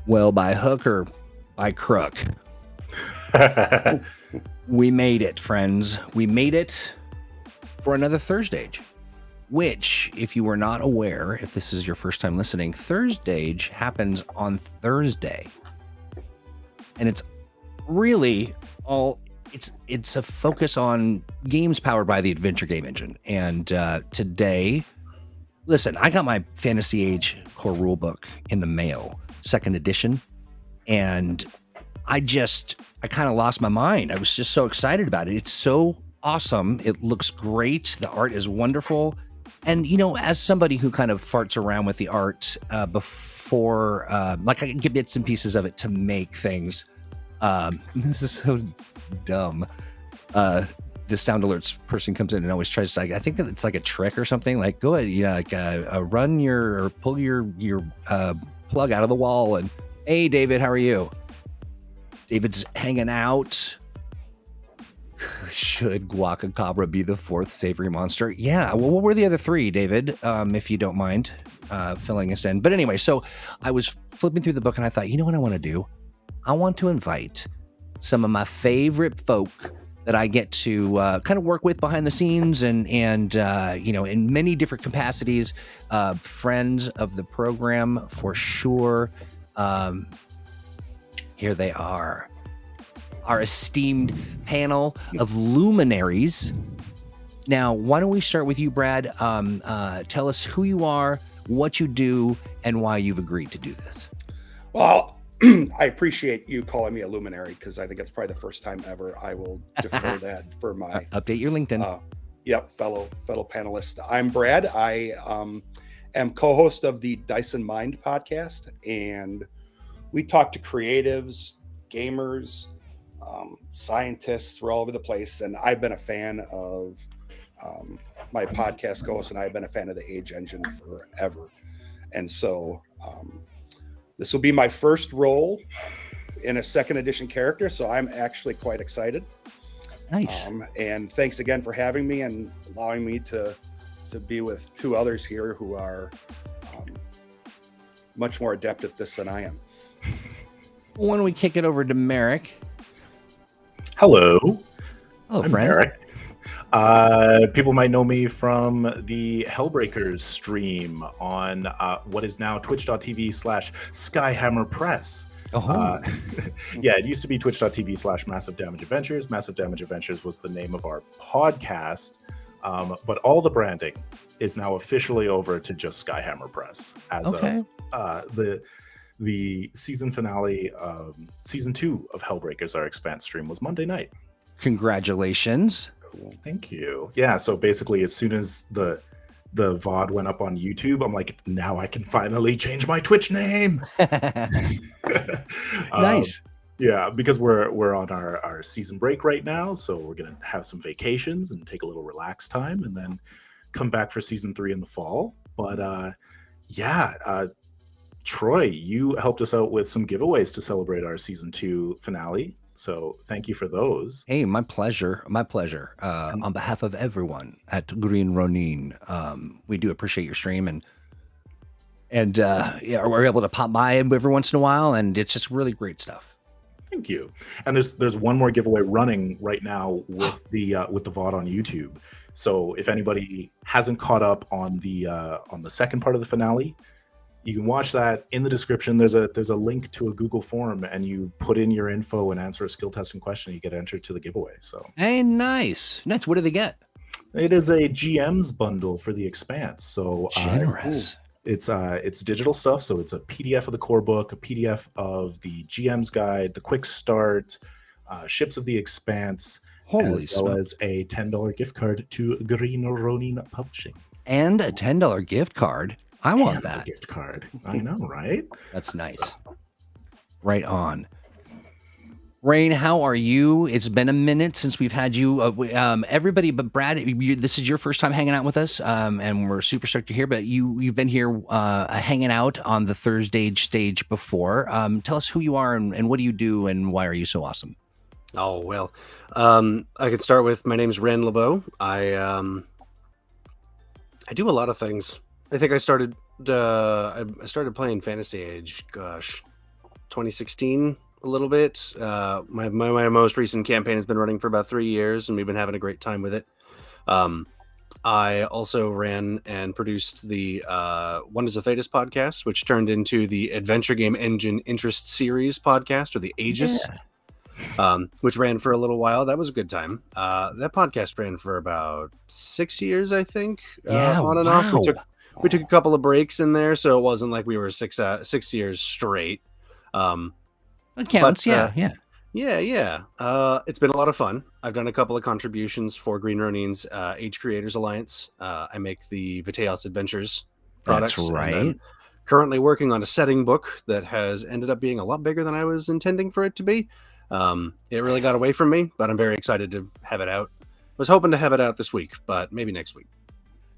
Well, by hook or by crook, we made it, friends. We made it for another ThursdAGE, which, if you were not aware, if this is your first time listening, ThursdAGE happens on Thursday. And it's really it's a focus on games powered by the Adventure Game Engine. And today, listen, I got my Fantasy Age core rulebook in the mail, second edition, and I kind of lost my mind. I was just so excited about it. It's so awesome. It looks great. The art is wonderful. And, as somebody who kind of farts around with the art before, like I get bits and pieces of it to make things. This is so dumb. The sound alerts person comes in and always tries to, I think that it's like a trick or something. Like, go ahead, run or pull your plug out of the wall. And, hey, David, how are you? David's hanging out. Should Guacacabra be the fourth savory monster? Yeah. Well, what were the other three, David? If you don't mind filling us in. But anyway, so I was flipping through the book and I thought, you know what I want to do? I want to invite some of my favorite folk that I get to kind of work with behind the scenes and in many different capacities, friends of the program for sure. Here they are. Our esteemed panel of luminaries. Now, why don't we start with you, Brad? Tell us who you are, what you do, and why you've agreed to do this. Well, I appreciate you calling me a luminary because I think it's probably the first time ever. I will defer that for my update your LinkedIn. Fellow panelist. I'm Brad. I am co-host of the Dice and Mind podcast, and we talk to creatives, gamers, scientists. We're all over the place, and I've been a fan of my podcast co-host, and I've been a fan of the Age Engine forever. And so this will be my first role in a second edition character, so I'm actually quite excited. Nice. And thanks again for having me and allowing me to be with two others here who are much more adept at this than I am. Why don't we kick it over to Merrick? Hello. Hello, I'm friend. Merrick. People might know me from the Hellbreakers stream on what is now twitch.tv/SkyhammerPress. Yeah, it used to be twitch.tv/Massive Damage Adventures. Massive Damage Adventures was the name of our podcast, but all the branding is now officially over to just Skyhammer Press as of the season finale. Season 2 of Hellbreakers, our Expanse stream, was Monday night. Congratulations. Cool. Thank you. Yeah, so basically as soon as the VOD went up on YouTube, I'm like, now I can finally change my Twitch name. Nice. Yeah, because we're on our season break right now, so we're gonna have some vacations and take a little relaxed time and then come back for season 3 in the fall. But Troy, you helped us out with some giveaways to celebrate our season 2 finale. So thank you for those. Hey, my pleasure. My pleasure. On behalf of everyone at Green Ronin, we do appreciate your stream and we're able to pop by every once in a while, and it's just really great stuff. Thank you. And there's one more giveaway running right now with the VOD on YouTube. So if anybody hasn't caught up on the second part of the finale, you can watch that. In the description, there's a link to a Google form, and you put in your info and answer a skill testing question. You get entered to the giveaway. So hey, nice. What do they get? It is a GM's bundle for the Expanse. So generous. It's digital stuff. So it's a PDF of the core book, a PDF of the GM's guide, the quick start, Ships of the Expanse, as well as a $10 gift card to Green Ronin Publishing. And a $10 gift card. I want that gift card. I know, right? That's nice. So. Right on. Rain, how are you? It's been a minute since we've had you. Everybody but Brad, this is your first time hanging out with us, and we're super stoked to hear. But you've been here hanging out on the ThursdAGE stage before. Tell us who you are and what do you do and why are you so awesome? Oh, well, I could start with my name's Ren LeBeau. I do a lot of things. I think I started playing Fantasy Age, 2016 a little bit. My most recent campaign has been running for about 3 years, and we've been having a great time with it. I also ran and produced the Wonders of Thetis podcast, which turned into the Adventure Game Engine Interest Series podcast, or the Aegis, which ran for a little while. That was a good time. That podcast ran for about 6 years, I think. On and off. We took a couple of breaks in there, so it wasn't like we were 6 years straight. It counts, yeah. Yeah. It's been a lot of fun. I've done a couple of contributions for Green Ronin's Age Creators Alliance. I make the Vitaeos Adventures products. That's right. And I'm currently working on a setting book that has ended up being a lot bigger than I was intending for it to be. It really got away from me, but I'm very excited to have it out. I was hoping to have it out this week, but maybe next week.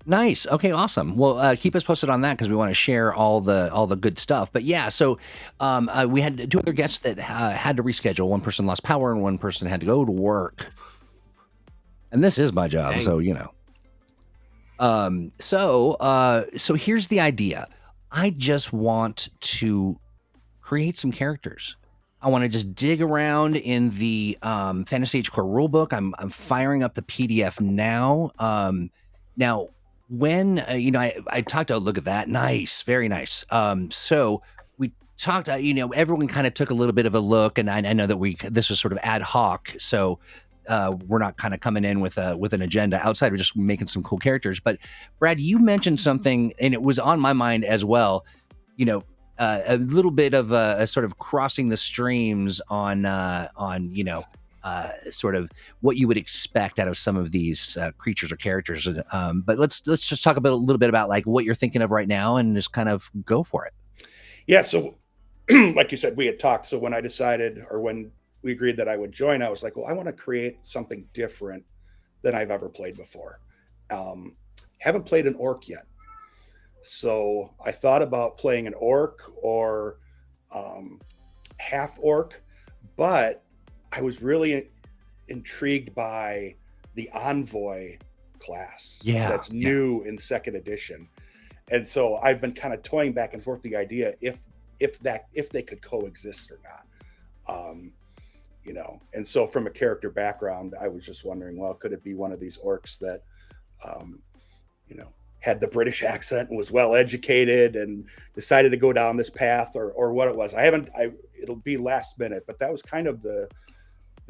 Nice. Okay, awesome. Well, keep us posted on that because we want to share all the good stuff. But yeah, so we had 2 other guests that had to reschedule. One person lost power and one person had to go to work. And this is my job, Dang. so you know. So here's the idea. I just want to create some characters. I want to just dig around in the Fantasy Age Core rulebook. I'm firing up the PDF now. Now, when I talked to look at that, nice, very nice. So we talked. Everyone kind of took a little bit of a look, and I know that this was sort of ad hoc. So we're not kind of coming in with an agenda outside. We're just making some cool characters. But Brad, you mentioned something, and it was on my mind as well. A little bit of a sort of crossing the streams on sort of what you would expect out of some of these creatures or characters. But let's just talk a little bit about like what you're thinking of right now and just kind of go for it. Yeah. So like you said, we had talked. So when I decided, or when we agreed that I would join, I was like, well, I want to create something different than I've ever played before. Haven't played an orc yet. So I thought about playing an orc or half orc, but I was really intrigued by the envoy class. That's new in 2nd edition. And so I've been kind of toying back and forth the idea if they could coexist or not. And so from a character background, I was just wondering, well, could it be one of these orcs that had the British accent and was well educated and decided to go down this path, or what it was. It'll be last minute, but that was kind of the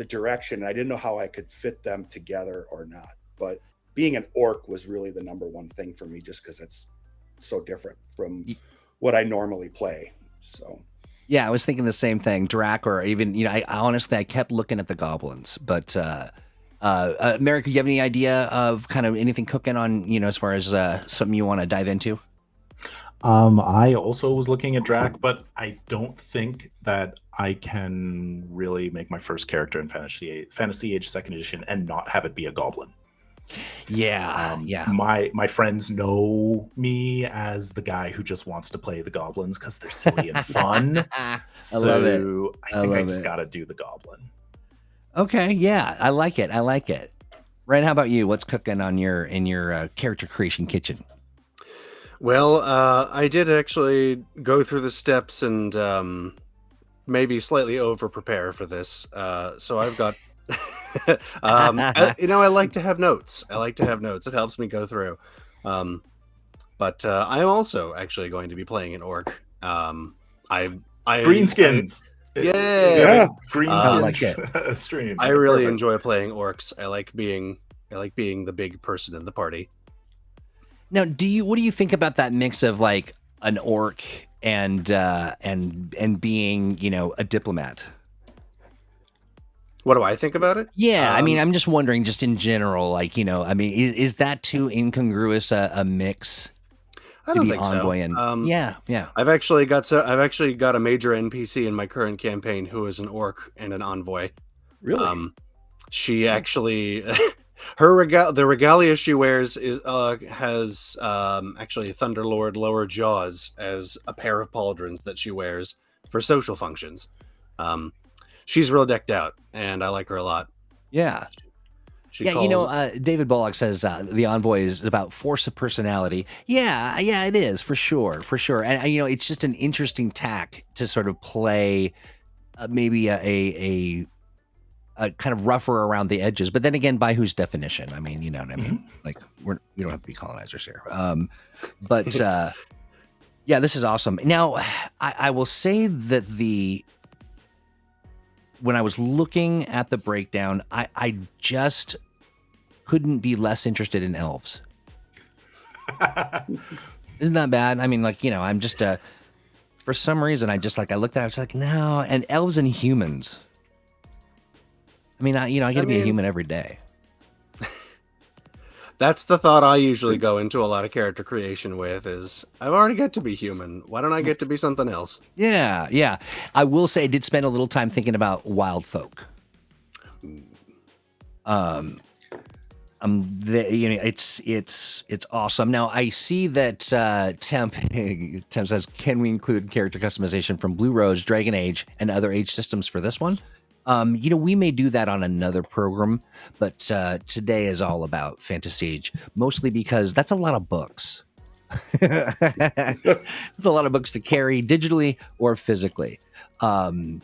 direction. I didn't know how I could fit them together or not, but being an orc was really the number one thing for me, just because it's so different from what I normally play. So yeah, I was thinking the same thing, Drac, or even, I honestly, I kept looking at the goblins, but America, do you have any idea of kind of anything cooking on, as far as something you want to dive into? I also was looking at Drac, but I don't think that I can really make my first character in Fantasy Age 2nd edition and not have it be a goblin. Yeah. My friends know me as the guy who just wants to play the goblins because they're silly and fun. I love it. I think I just got to do the goblin. Okay, yeah, I like it. Ryan, how about you? What's cooking on in your character creation kitchen? Well, I did actually go through the steps and maybe slightly over prepare for this. So I've got, I like to have notes. It helps me go through. But I'm also actually going to be playing an orc. Greenskins. Yeah. Greenskins. Like it. Stream. I really enjoy playing orcs. I like being the big person in the party. Now, what do you think about that mix of like an orc and being, a diplomat? What do I think about it? Yeah, I'm just wondering, just in general, like, is that too incongruous a mix? I don't think envoy so. And, yeah. I've actually got a major NPC in my current campaign who is an orc and an envoy. Really? She actually the regalia she wears has actually Thunderlord lower jaws as a pair of pauldrons that she wears for social functions. She's real decked out, and I like her a lot. Yeah. She Yeah, calls David Bullock says the Envoy is about force of personality. Yeah, it is for sure, for sure. And it's just an interesting tack to sort of play maybe a kind of rougher around the edges. But then again, by whose definition? I mean, you know what I mean? Like we don't have to be colonizers here. But yeah, this is awesome. Now, I will say that when I was looking at the breakdown, I just couldn't be less interested in elves. Isn't that bad? I mean, like, I'm just for some reason I looked at it, I was like, no, and elves and humans. I mean, I get to be a human every day. That's the thought I usually go into a lot of character creation with is I've already got to be human. Why don't I get to be something else? Yeah. I will say I did spend a little time thinking about wild folk. It's awesome. Now I see that Temp says, can we include character customization from Blue Rose, Dragon Age, and other age systems for this one? We may do that on another program, but today is all about Fantasy Age, mostly because that's a lot of books. It's a lot of books to carry digitally or physically. Ren,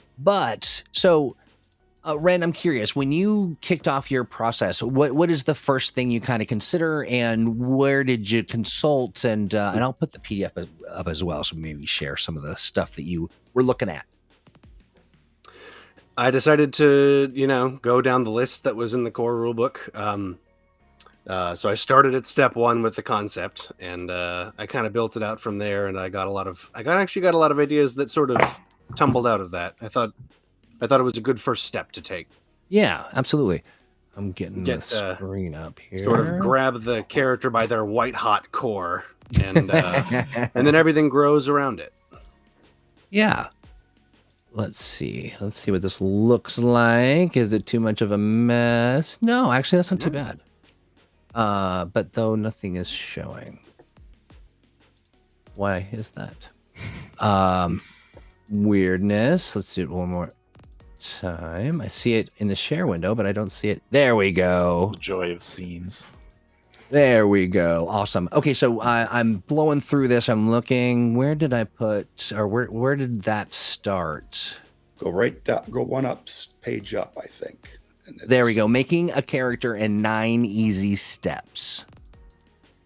I'm curious, when you kicked off your process, what is the first thing you kind of consider, and where did you consult? And I'll put the PDF up as well, so maybe share some of the stuff that you were looking at. I decided to, go down the list that was in the core rulebook. So I started at step 1 with the concept, and I kind of built it out from there. And I got a lot of ideas that sort of tumbled out of that. I thought it was a good first step to take. Yeah, absolutely. I'm getting the screen up here. Sort of grab the character by their white hot core, and and then everything grows around it. Yeah. Let's see what this looks like. Is it too much of a mess? No, actually, that's not too bad. But though nothing is showing. Why is that? Weirdness. Let's do it one more time. I see it in the share window, but I don't see it. There we go. The joy of scenes. There we go. Awesome. Okay, so I'm blowing through this. I'm looking. Where did I put, or where did that start? Go right down. Go one page up, I think. There we go. Making a character in 9 easy steps.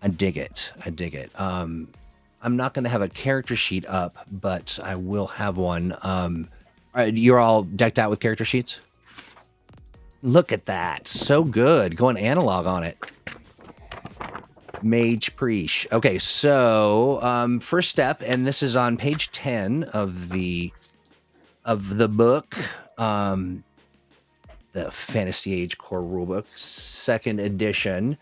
I dig it. I'm not going to have a character sheet up, but I will have one. You're all decked out with character sheets? Look at that. So good. Going analog on it. Mage Preach. Okay, so first step, and this is on page 10 of the book, the Fantasy Age Core Rulebook, 2nd edition.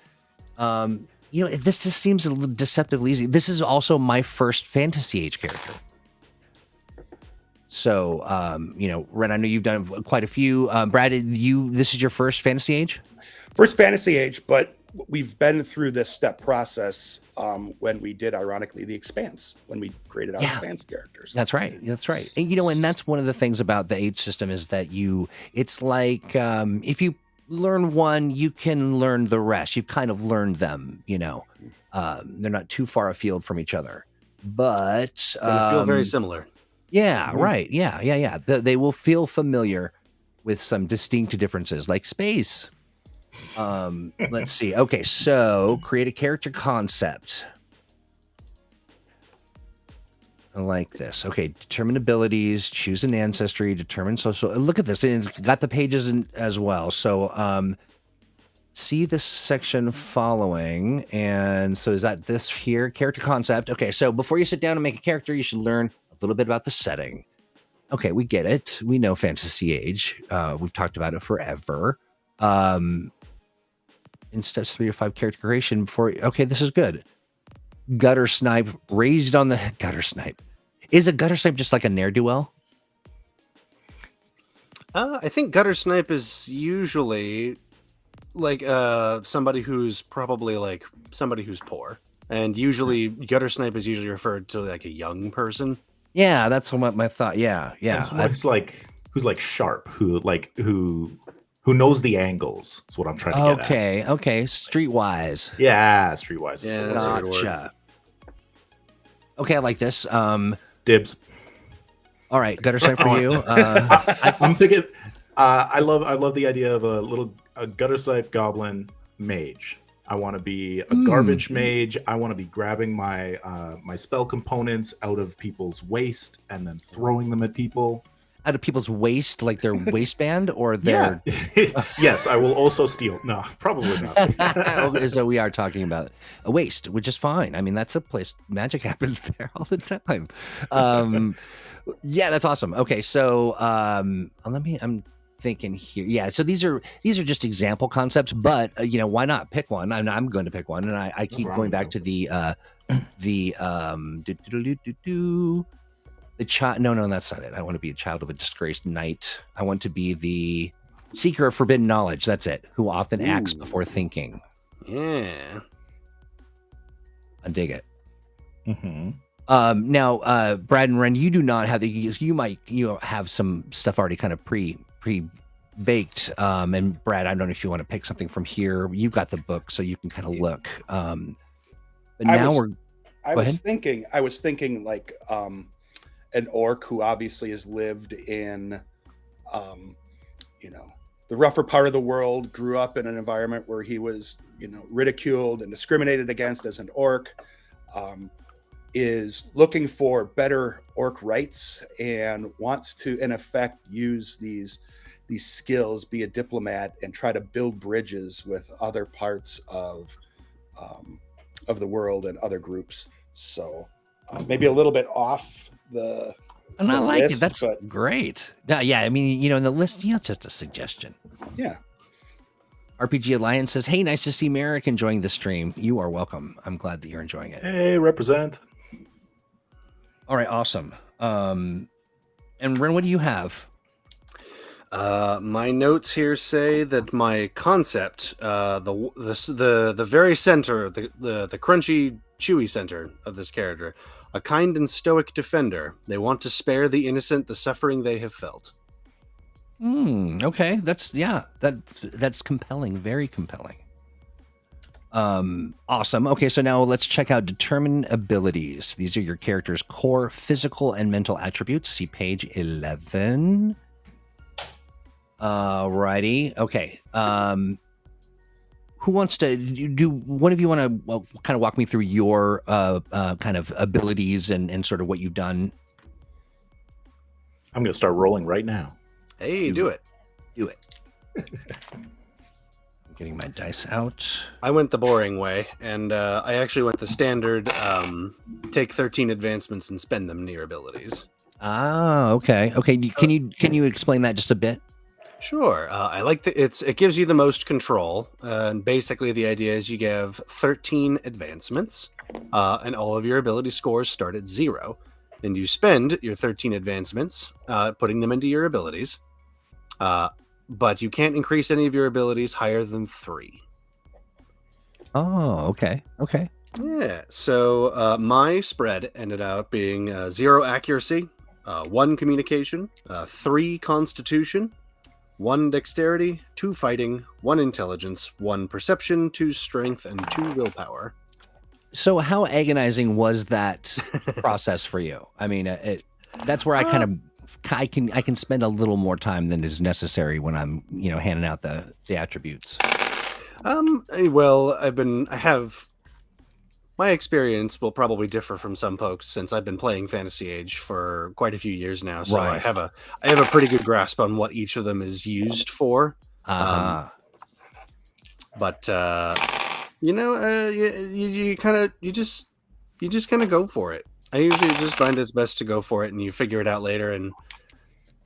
This just seems a little deceptively easy. This is also my first Fantasy Age character. So, Ren, I know you've done quite a few. Brad, this is your first Fantasy Age? First Fantasy Age, but we've been through this step process when we did, ironically, the Expanse, when we created our Expanse characters. That's right. And, and that's one of the things about the age system is that it's like if you learn one, you can learn the rest. You've kind of learned them, they're not too far afield from each other, but they feel very similar. Yeah, mm-hmm. Right. Yeah. They will feel familiar with some distinct differences, like space. Let's see. Okay, so create a character concept. I like this. Okay, determine abilities, choose an ancestry, determine social. Look at this. It's got the pages as well. So see this section following. And so is that this here? Character concept. Okay, so before you sit down and make a character, you should learn a little bit about the setting. Okay, we get it. We know Fantasy Age. We've talked about it forever. In steps 3 to 5 character creation okay, this is good. Gutter Snipe raised on the Gutter Snipe. Is a Gutter Snipe just like a ne'er-do-well? I think Gutter Snipe is usually like somebody who's probably like somebody who's poor. And usually Gutter Snipe is usually referred to like a young person. Yeah, that's what my thought. Yeah. And someone who's like sharp, who who knows the angles. Is what I'm trying to get at. Okay. Streetwise. Yeah, streetwise. Yeah, Is that's the a word. good word. Gotcha. Okay, I like this. Dibs. All right, gutter sight for you. I'm thinking. I love the idea of a gutter snipe goblin mage. I want to be a garbage mage. I want to be grabbing my my spell components out of people's waist and then throwing them at people. Out of people's waist, like their waistband, or their. Yeah. Yes, I will also steal. No, probably not. So we are talking about a waist, which is fine. I mean, that's a place magic happens there all the time. Yeah, that's awesome. Okay, so I'm thinking here. Yeah, so these are just example concepts, but why not pick one? I'm going to pick one, and I keep going back to the child. No, that's not it. I want to be a child of a disgraced knight. I want to be the seeker of forbidden knowledge. That's it. Who often acts before thinking. Yeah. I dig it. Mm-hmm. Now, Brad and Ren, you do not have you have some stuff already kind of pre-baked. And Brad, I don't know if you want to pick something from here. You've got the book, so you can kind of look. But now I was thinking like an orc who obviously has lived in, the rougher part of the world, grew up in an environment where he was, ridiculed and discriminated against as an orc, is looking for better orc rights and wants to, in effect, use these skills, be a diplomat, and try to build bridges with other parts of the world and other groups. So maybe a little bit off the and I like list, it. That's great. Yeah, I mean, in the list, it's just a suggestion. Yeah. RPG Alliance says, "Hey, nice to see Merrick enjoying the stream. You are welcome. I'm glad that you're enjoying it." Hey, represent. All right, awesome. And Ren, what do you have? My notes here say that my concept, the very center, the crunchy, chewy center of this character, a kind and stoic defender. They want to spare the innocent the suffering they have felt. Okay, that's compelling, very compelling. Awesome. Okay, so now let's check out determine abilities. These are your character's core physical and mental attributes. See page 11. Alrighty. Okay. Who wants to do? One of you want to kind of walk me through your kind of abilities and sort of what you've done? I'm going to start rolling right now. Hey, do it. Do it. I'm getting my dice out. I went the boring way, and I actually went the standard take 13 advancements and spend them near abilities. Ah, okay. Okay, can you explain that just a bit? Sure. I like it gives you the most control. And basically the idea is you give 13 advancements, and all of your ability scores start at 0. And you spend your 13 advancements, putting them into your abilities. But you can't increase any of your abilities higher than 3. Oh, okay. Okay. Yeah. So my spread ended out being 0 accuracy, 1 communication, 3 constitution, 1 dexterity, 2 fighting, 1 intelligence, 1 perception, 2 strength, and 2 willpower. So how agonizing was that process for you? I mean, that's where I can spend a little more time than is necessary when I'm, handing out the attributes. Well, I have my experience will probably differ from some folks since I've been playing Fantasy Age for quite a few years now. So right. I have a pretty good grasp on what each of them is used for. But you just kind of go for it. I usually just find it's best to go for it, and you figure it out later. And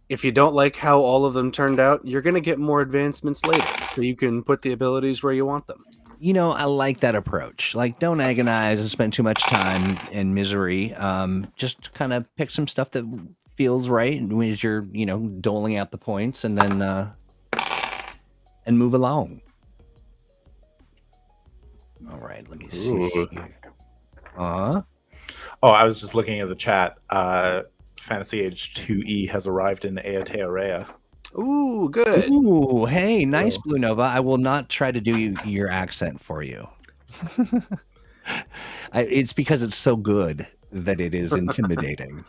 if you don't like how all of them turned out, you're going to get more advancements later, so you can put the abilities where you want them. I like that approach. Like, don't agonize and spend too much time in misery. Just kind of pick some stuff that feels right as you're, doling out the points, and then and move along. All right, let me see. Oh, I was just looking at the chat. Fantasy Age 2E has arrived in Aotearoa. Ooh, good. Ooh, hey, nice, So- Blue Nova. I will not try to do your accent for you. It's because it's so good that it is intimidating.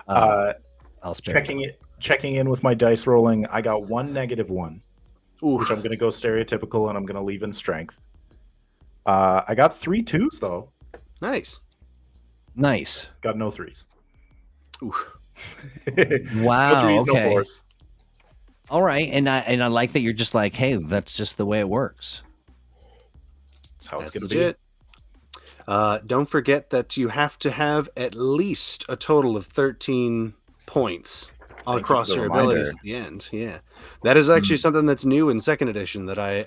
I'll spare you. Checking in with my dice rolling, I got 1 -1, Ooh, which I'm going to go stereotypical, and I'm going to leave in strength. I got 3 2s though. nice. Nice. Got no 3s. Ooh. Wow. No 3s, Okay. no 4s. All right, and I like that you're just like, hey, that's just the way it works. That's how it's That's going to be. legit. Don't forget that you have to have at least a total of 13 points you across for the your abilities reminder. at the end. Yeah, that is actually something that's new in second edition that I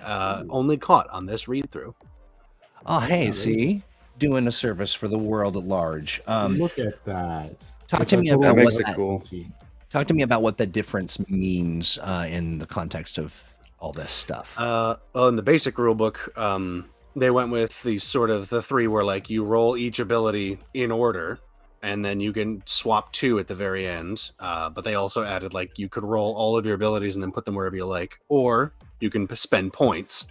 only caught on this read through. Oh, hey, yeah, see, doing a service for the world at large. Look at that. Talk It's to a me total about That what makes it that, cool. talk to me about what the difference means in the context of all this stuff. Well, in the basic rule book, they went with the sort of the 3 where like you roll each ability in order, and then you can swap 2 at the very end. But they also added like you could roll all of your abilities and then put them wherever you like, or you can spend points.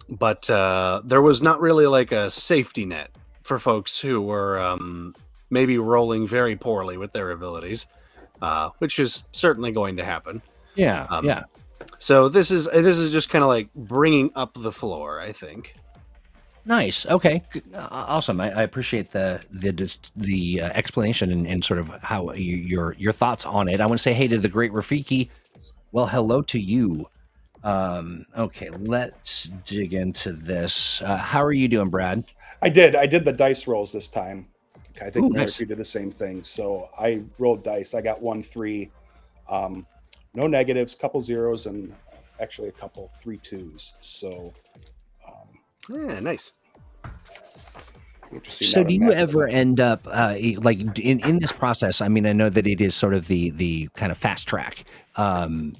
But there was not really like a safety net for folks who were maybe rolling very poorly with their abilities, which is certainly going to happen. Yeah, yeah. So this is just kind of like bringing up the floor, I think. Nice. Okay. Awesome. I appreciate the explanation and sort of how your thoughts on it. I want to say hey to the great Rafiki. Well, hello to you. Okay, let's dig into this. How are you doing, Brad? I did the dice rolls this time. I think Ooh, Merrick, nice. you did the same thing. So I rolled dice. I got 1 3, no negatives, couple zeros, and actually a couple 3 2s. So Yeah, nice. interesting. So now to do you match it ever up. end up like in this process? I mean, I know that it is sort of the kind of fast track, and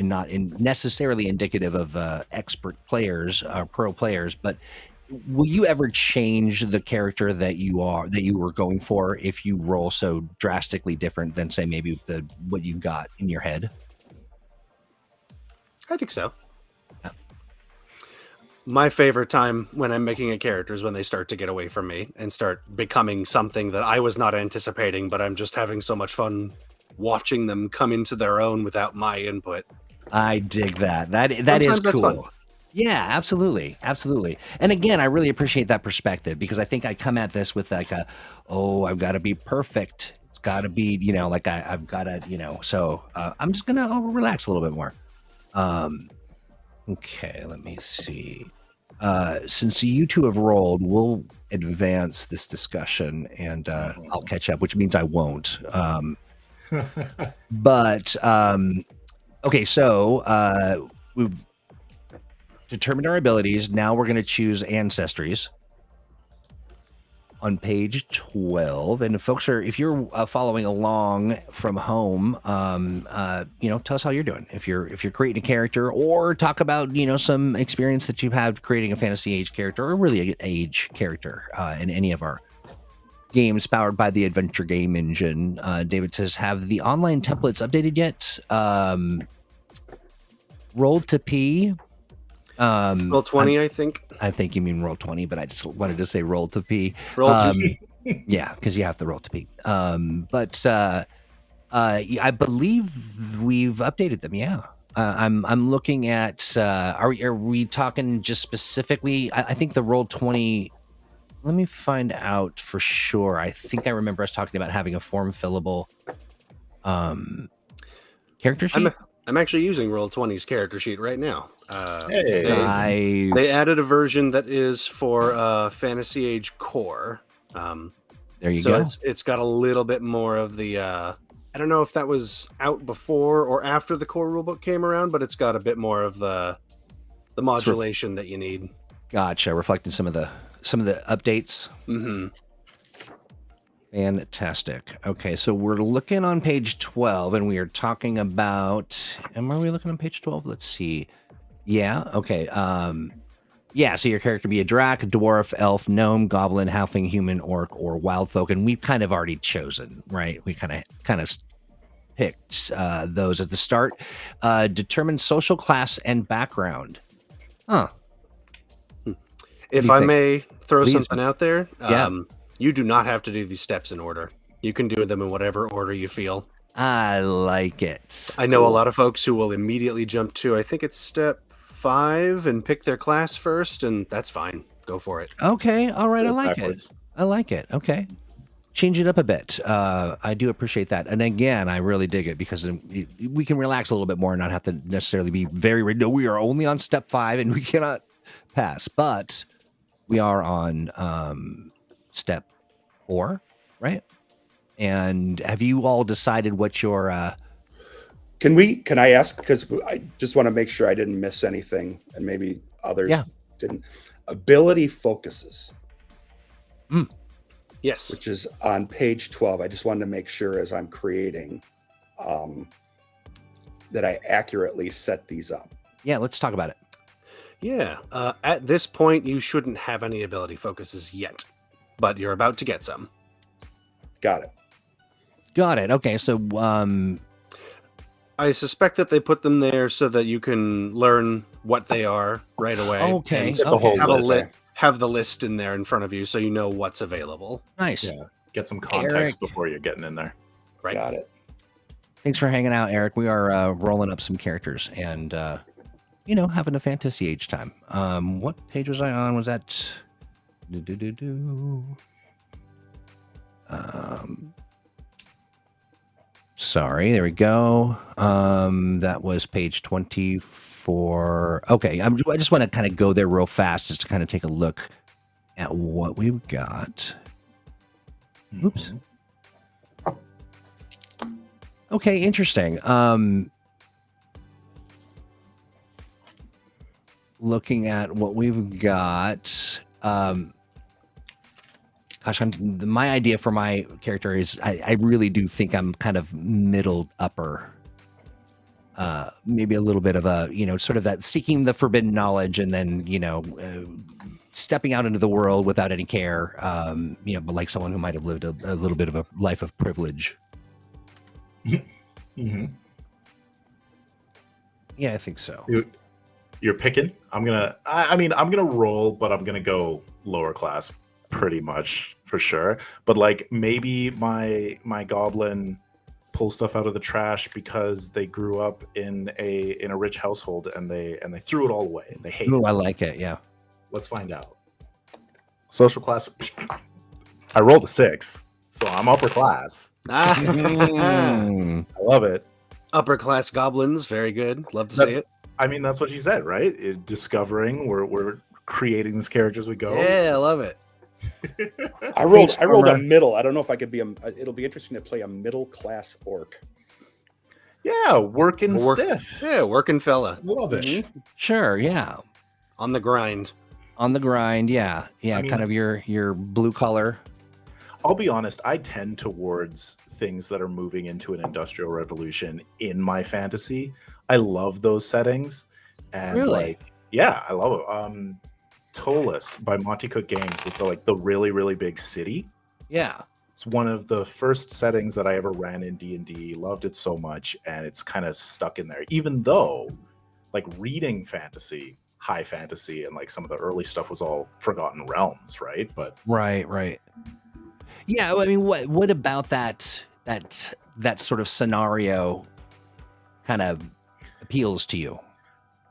not necessarily indicative of expert players or pro players, but will you ever change the character that you were going for if you roll so drastically different than say maybe what you got in your head? I think so. Yeah. My favorite time when I'm making a character is when they start to get away from me and start becoming something that I was not anticipating, but I'm just having so much fun watching them come into their own without my input. I dig that. That is Sometimes that's cool. fun. Yeah, absolutely, absolutely. And again, I really appreciate that perspective because I think I come at this with like I've got to be perfect. It's got to be, like I've got to, So I'm just gonna relax a little bit more. Okay, let me see. Since you two have rolled, we'll advance this discussion, and I'll catch up, which means I won't. But okay, so we've determined our abilities. Now we're going to choose ancestries on page 12. And folks if you're following along from home, tell us how you're doing. If you're creating a character, or talk about, some experience that you've had creating a fantasy age character, or really an age character in any of our games powered by the Adventure Game Engine. David says, have the online templates updated yet? Roll to P. Roll 20, I think. I think you mean roll 20, but I just wanted to say roll to P. Roll to Yeah, because you have to roll to P. But I believe we've updated them. Yeah. I'm looking at. Are we talking just specifically? I think the roll 20. Let me find out for sure. I think I remember us talking about having a form fillable character sheet. I'm actually using Roll20's character sheet right now. Hey. Nice. They added a version that is for Fantasy Age Core. There you So go. it's got a little bit more of the. I don't know if that was out before or after the core rulebook came around, but it's got a bit more of the modulation that you need. Gotcha. Reflecting some of the updates. Mm-hmm. Fantastic. Okay, so we're looking on page 12, and we are talking about. Are we looking on page 12? Let's see. Yeah. Okay. Yeah. So your character be a drac, dwarf, elf, gnome, goblin, halfling, human, orc, or wild folk, and we've kind of already chosen, right? We kind of picked those at the start. Determine social class and background. Huh. If you I think? may throw Please. something out there, Yeah. you do not have to do these steps in order. You can do them in whatever order you feel. I like it. I know a lot of folks who will immediately jump to, I think it's step 5, and pick their class first, and that's fine. Go for it. Okay. All right. I Go like backwards. it. I like it. Okay. Change it up a bit. I do appreciate that. And again, I really dig it because we can relax a little bit more and not have to necessarily be very, no, we are only on step 5 and we cannot pass. But we are on step 4, right? And have you all decided what your Can I ask, because I just want to make sure I didn't miss anything and maybe others didn't. Ability focuses, Yes. which is on page 12. I just wanted to make sure as I'm creating that I accurately set these up. yeah, let's talk about it. Yeah. At this point, you shouldn't have any ability focuses yet, but you're about to get some. Got it. Got it. Okay, so I suspect that they put them there so that you can learn what they are right away. Okay, and Get the whole have list. have the list in there in front of you so you know what's available. nice. Yeah. Get some context Eric. before you're getting in there. Right. Got it. Thanks for hanging out, Eric. We are rolling up some characters and having a fantasy age time. What page was I on? Was that sorry, there we go. That was page 24. Okay, I just want to kind of go there real fast just to kind of take a look at what we've got. Oops. Okay, interesting. Looking at what we've got, my idea for my character is I really do think I'm kind of middle upper. Maybe a little bit of a, sort of that seeking the forbidden knowledge and then, stepping out into the world without any care, but like someone who might have lived a little bit of a life of privilege. Mm-hmm. Yeah, I think so. You're picking. I'm gonna roll, but I'm gonna go lower class pretty much for sure. But like maybe my goblin pulls stuff out of the trash because they grew up in a rich household and they threw it all away and they hate Ooh, it. I like it. Yeah. Let's find out. Social class. I rolled a 6, so I'm upper class. Mm. I love it. Upper class goblins, very good. Love to That's- see it. I mean, that's what she said, right? Discovering, we're creating this character as we go. Yeah, I love it. I rolled a Stormer. middle. I don't know if I could be it'll be interesting to play a middle class orc. Yeah, working Work- stiff. Yeah, working fella. Love it. Mhm. Sure. Yeah. On the grind. On the grind. Yeah. Yeah. I mean- Kind of your blue collar. I'll be honest, I tend towards things that are moving into an industrial revolution in my fantasy. I love those settings. And Really? I love it. Tolus by Monty Cook Games with the really, really big city. Yeah. It's one of the first settings that I ever ran in D&D. Loved it so much, and it's kind of stuck in there. Even though, reading fantasy, high fantasy, and some of the early stuff was all Forgotten Realms, right? But Right. Yeah. I mean, what about that sort of scenario kind of appeals to you?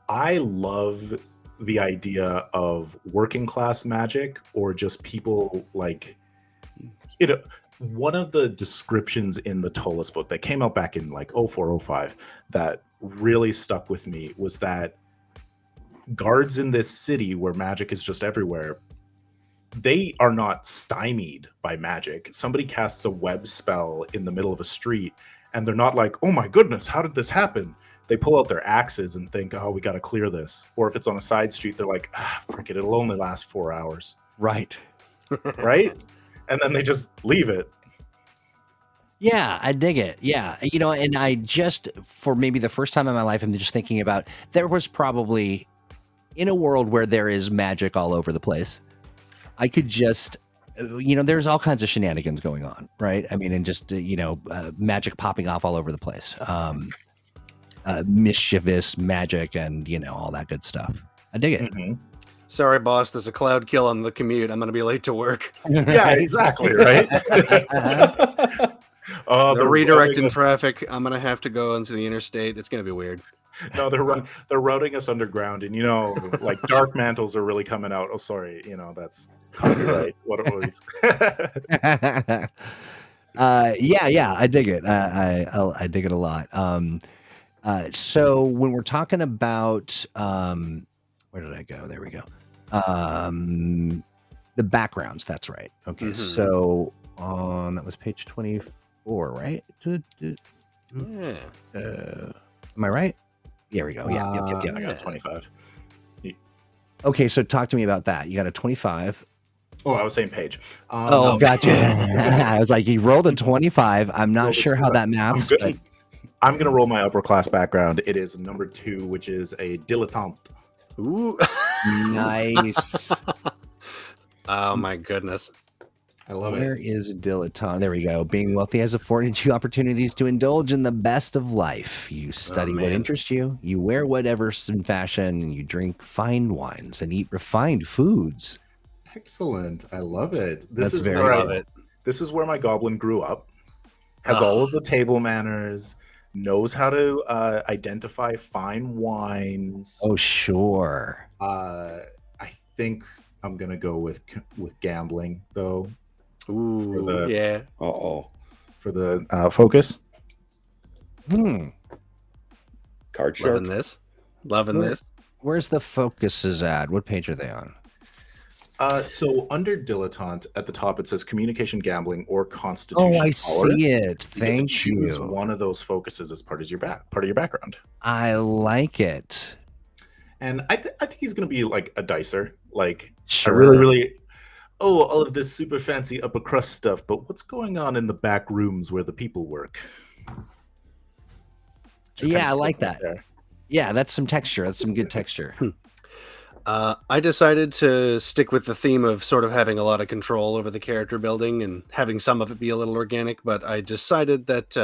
I love the idea of working class magic or just people one of the descriptions in the Tolus book that came out back in 0405 that really stuck with me was that guards in this city where magic is just everywhere, they are not stymied by magic. Somebody casts a web spell in the middle of a street and they're not like, oh my goodness, how did this happen? They pull out their axes and think, oh, we got to clear this. Or if it's on a side street, they're like, frick it, it'll only last 4 hours. Right. Right? And then they just leave it. Yeah, I dig it. Yeah. And I just, for maybe the first time in my life, I'm just thinking about there was probably in a world where there is magic all over the place, I could just there's all kinds of shenanigans going on, right? I mean, and just magic popping off all over the place, mischievous magic, and all that good stuff. I dig it. Mhm. Sorry, boss. There's a cloud kill on the commute. I'm gonna be late to work. Yeah, exactly, right? Oh, They're routing redirecting us- traffic. I'm gonna have to go into the interstate. It's gonna be weird. No, they're routing us underground, and like dark mantles are really coming out. Oh, sorry, that's copyright. What it was. Yeah, I dig it. I dig it a lot. So when we're talking about where did I go? There we go. The backgrounds. That's right. Okay, Mhm. so that was page 24, right? Yeah. Am I right? There we go. Yeah. Yep. I got 25. Okay, so talk to me about that. You got a 25. Oh, I was saying page. Oh, gotcha. I was like, you rolled a 25. I'm not Rolled a sure how that 25. maths, but I'm gonna roll my upper class background. It is number 2, which is a dilettante. Ooh. nice. Oh my goodness. I love Where is dilettante? There we go. Being wealthy has afforded you opportunities to indulge in the best of life. You study what man. interests you. You wear whatever's in fashion, and you drink fine wines and eat refined foods. Excellent. I love it. That's is very where Love it. This is where my goblin grew up. Has all of the table manners. Knows how to identify fine wines. Oh, sure. I think I'm gonna go with gambling though Ooh. the- Yeah. for the focus. Card shark. Loving this. Loving Where- this. Where's the focuses at? What page are they on? So under dilettante at the top it says communication, gambling, or constitution. Oh, I powers. see it. You get to Thank choose you. one of those focuses as part of your background. I like it. And I think he's gonna be like a dicer. Like Sure. I really all of this super fancy upper crust stuff, but what's going on in the back rooms where the people work? Just Yeah, kinda I like stick right that. there. Yeah, that's some texture. That's some good texture. I decided to stick with the theme of sort of having a lot of control over the character building and having some of it be a little organic, but I decided that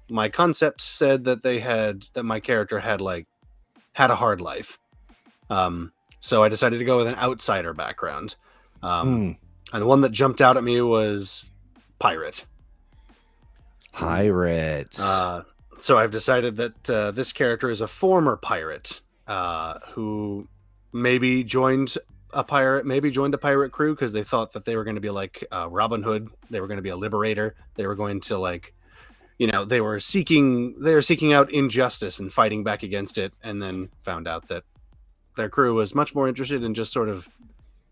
my concept said that my character had a hard life. So I decided to go with an outsider background. And the one that jumped out at me was pirate. Pirate. So I've decided that this character is a former pirate who maybe joined a pirate crew because they thought that they were going to be like Robin Hood. They were going to be a liberator. They were going to they were seeking out injustice and fighting back against it, and then found out that their crew was much more interested in just sort of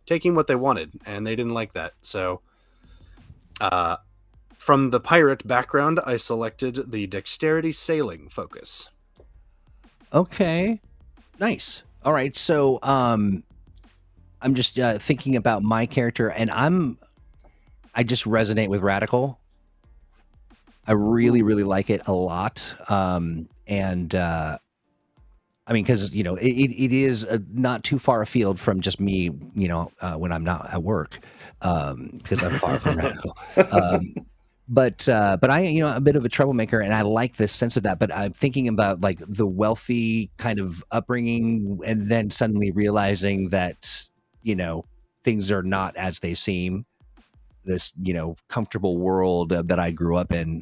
taking what they wanted, and they didn't like that. So from the pirate background, I selected the dexterity sailing focus. Okay. Nice. All right. So I'm just thinking about my character, and I just resonate with radical. I really, really like it a lot. I mean, because it is not too far afield from just me, when I'm not at work, because I'm far from radical. But I, a bit of a troublemaker, and I like this sense of that. But I'm thinking about like the wealthy kind of upbringing, and then suddenly realizing that things are not as they seem. This comfortable world that I grew up in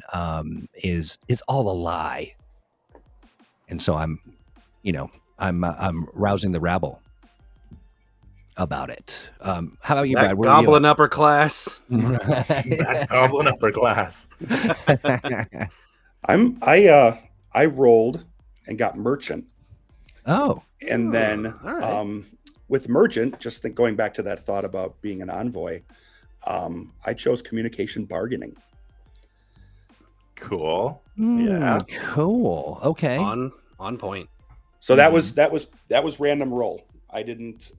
is all a lie, and so I'm rousing the rabble about it. How about you, That Brad? Where are you goblin upper class. That goblin upper class. I rolled and got merchant, Oh, and then all right. with merchant, going back to that thought about being an envoy, I chose communication bargaining. Cool. Yeah. cool. Okay. On point. So that was random roll. I didn't.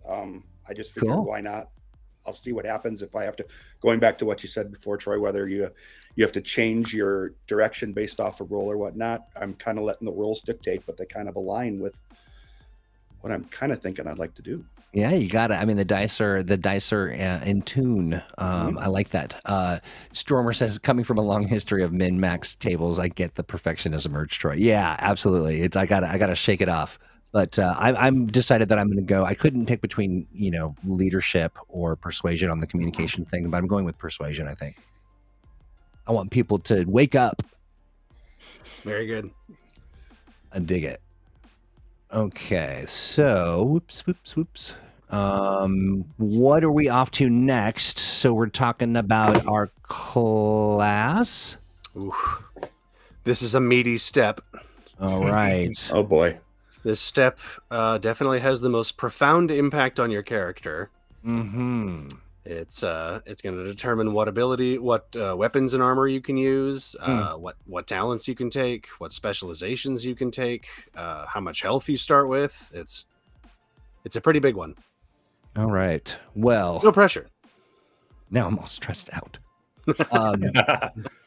I just figured, Cool. why not? I'll see what happens if I have to. Going back to what you said before, Troy, whether you have to change your direction based off a roll or whatnot. I'm kind of letting the rolls dictate, but they kind of align with what I'm kind of thinking I'd like to do. Yeah, you got it. I mean, the dice are in tune. I like that. Stormer says, coming from a long history of min-max tables, I get the perfectionism urge, Troy. Yeah, absolutely. I gotta shake it off. But I'm decided that I'm going to go. I couldn't pick between leadership or persuasion on the communication thing, but I'm going with persuasion. I think I want people to wake up. Very good. I dig it. Okay, so whoops. What are we off to next? So we're talking about our class. Ooh. This is a meaty step. All right. Oh boy. This step definitely has the most profound impact on your character. Mm-hmm. It's going to determine what weapons and armor you can use, what talents you can take, what specializations you can take, how much health you start with. It's a pretty big one. All right. Well, No pressure. now I'm all stressed out.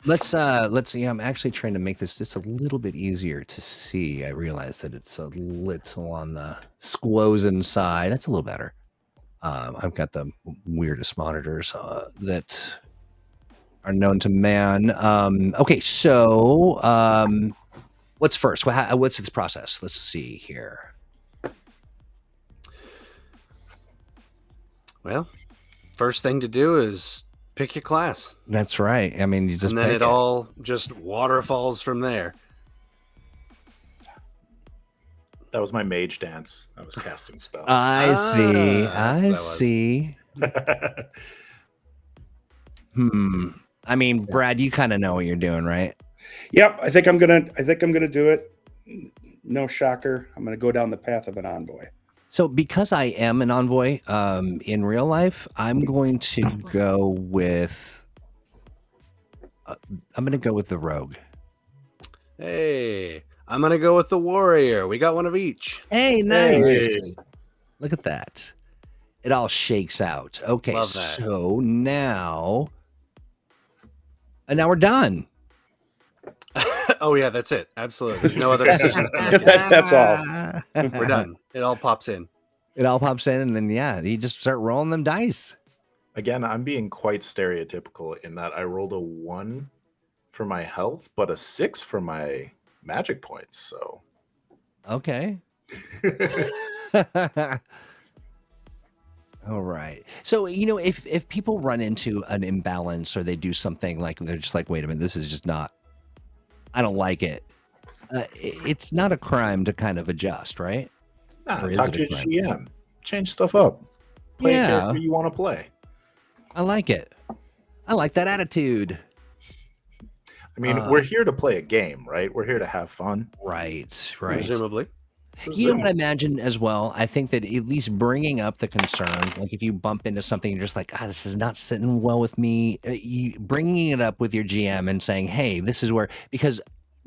Let's I'm actually trying to make this just a little bit easier to see. I realize that it's a little on the squozen side. That's a little better. I've got the weirdest monitors that are known to man. Okay, so what's first? What's its process? Let's see here. Well, first thing to do is pick your class. That's right. I mean, you just and then pick it all just waterfalls from there. That was my mage dance. I was casting spells. I see. That's I what that was. see. I mean, Brad, you kind of know what you're doing, right? Yep, I think I'm gonna do it. No shocker. I'm gonna go down the path of an envoy. So because I am an envoy in real life, I'm going to go with the rogue. Hey, I'm going to go with the warrior. We got one of each. Hey, nice. Hey. Look at that. It all shakes out. Okay, Love that. so now we're done. Oh, yeah, that's it. Absolutely. There's no other decisions. to make. That's all. We're done. It all pops in. It all pops in, and then you just start rolling them dice. Again, I'm being quite stereotypical in that I rolled a 1 for my health, but a 6 for my magic points. So, Okay. All right. So, if people run into an imbalance or they do something like they're just like, wait a minute, this is just not, I don't like it. It's not a crime to kind of adjust, right? nah, Or is talk it to a your crime? GM. Change stuff up. Play a Yeah. character you want to play. I like it. I like that attitude. I mean, we're here to play a game, right? We're here to have fun. Right. Presumably. You know what I imagine as well? I think that at least bringing up the concern, like if you bump into something, you're just like, this is not sitting well with me. Bringing it up with your GM and saying, hey, this is where, because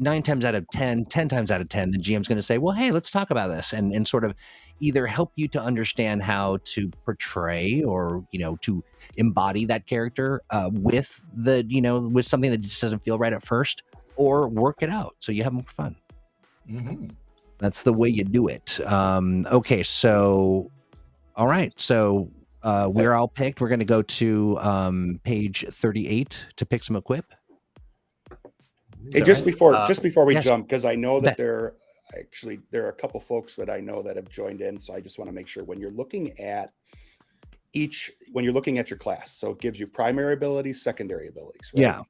10 times out of 10, the GM's going to say, well, hey, let's talk about this and sort of either help you to understand how to portray or, to embody that character with with something that just doesn't feel right at first, or work it out so you have more fun. Mm-hmm. That's the way you do it. Okay, so, all right. So we're all picked. We're going to go to page 38 to pick some equip. Hey, just before we yes. jump, because I know that there are a couple folks that I know that have joined in, so I just want to make sure when you're looking at your class, so it gives you primary abilities, secondary abilities, right? Yeah.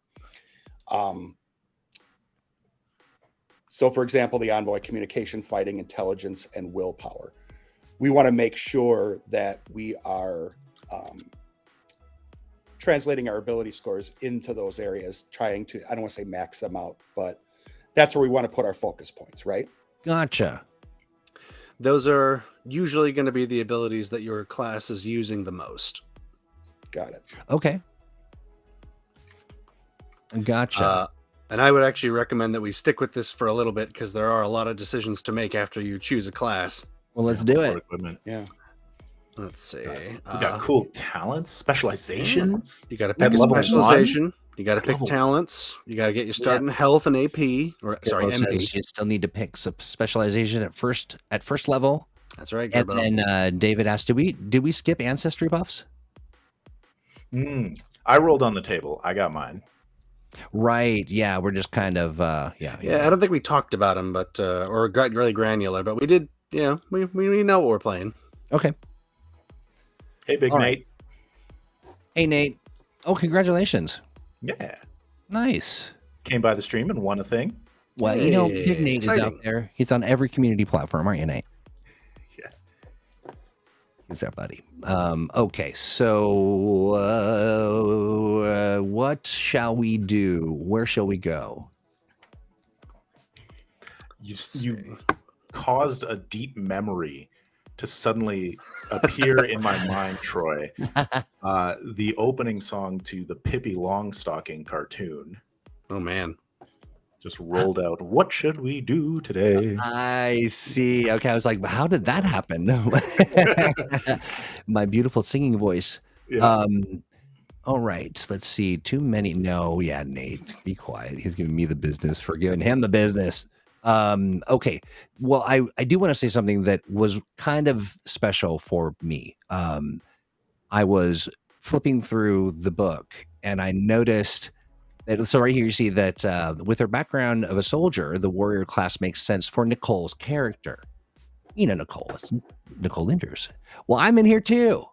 So, for example, the envoy, communication, fighting, intelligence, and willpower. We want to make sure that we are translating our ability scores into those areas, trying to, I don't want to say max them out, but that's where we want to put our focus points, right? Gotcha. Those are usually going to be the abilities that your class is using the most. Got it. Okay. Gotcha. And I would actually recommend that we stick with this for a little bit because there are a lot of decisions to make after you choose a class. Well, let's do it. Equipment. Yeah. Let's see. We got cool talents, specializations. You got to At pick a level specialization. You got to pick Level- talents. You got to get your start in health and AP. Or sorry, It MP. says you still need to pick some specialization at first level. That's right, And Gerbo. then David asked, did we skip ancestry buffs? I rolled on the table. I got mine. Right. Yeah, we're just kind of Yeah, I don't think we talked about them, but or got really granular, but we did. Yeah, we know what we're playing. Okay. Hey, Big All Nate. right. Hey, Nate. Oh, congratulations. Yeah. Nice. Came by the stream and won a thing. Well, Hey, you know, Big Nate is exciting. out there. He's on every community platform, aren't you, Nate? Yeah. He's there, buddy. Okay, so what shall we do? Where shall we go? You caused a deep memory to suddenly appear in my mind, Troy. The opening song to the Pippi Longstocking cartoon Oh man. just rolled out. What should we do today? I see. Okay, I was like, how did that happen? My beautiful singing voice. Yeah. All right, let's see. Too many. No, yeah, Nate, be quiet. He's giving me the business for giving him the business. Okay. Well, I do want to say something that was kind of special for me. I was flipping through the book and I noticed that, so right here you see that with her background of a soldier, the warrior class makes sense for Nicole's character. You know, Nicole, it's Nicole Linders. Well, I'm in here too.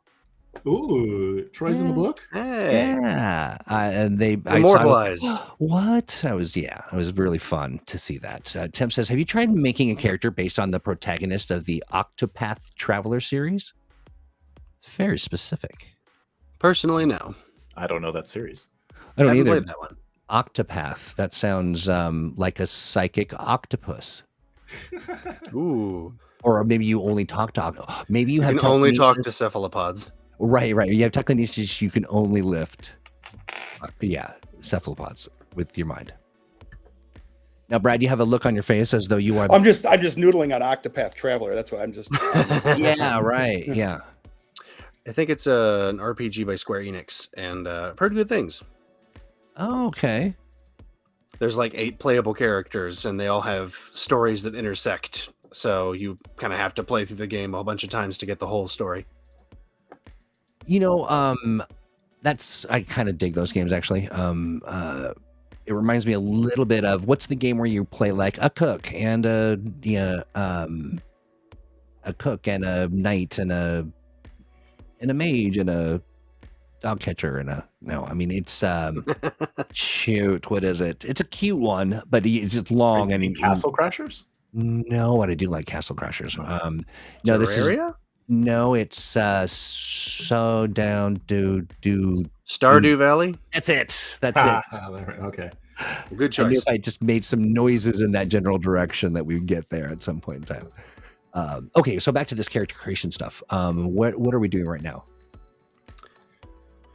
Ooh, Troy's in the book. Hey. Yeah, and I was Immortalized. like, what? It was really fun to see that. Tim says, have you tried making a character based on the protagonist of the Octopath Traveler series? It's very specific. Personally, no. I don't know that series. I don't haven't either. played that one. Octopath. That sounds like a psychic octopus. Ooh. Or maybe you only talk to maybe you You have can only talk to telekinesis. cephalopods. Right. You have telekinesis. You can only lift, cephalopods with your mind. Now, Brad, you have a look on your face as though you are. I'm just noodling on Octopath Traveler. That's what I'm just. Yeah. Right. Yeah. I think it's an RPG by Square Enix, and I've heard good things. Oh, okay. There's like 8 playable characters, and they all have stories that intersect. So you kind of have to play through the game a whole bunch of times to get the whole story. You know, I kind of dig those games actually. It reminds me a little bit of what's the game where you play like a cook and a cook and a knight and a mage and a dog catcher and it's shoot, what is it? It's a cute one, but it's just long and Castle Crashers. No, I do like Castle Crashers. No, this is Terraria? no, it's so down do Stardew Valley? That's it. Okay. Good I knew choice. if I just made some noises in that general direction that we would get there at some point in time. Okay, so back to this character creation stuff. What are we doing right now?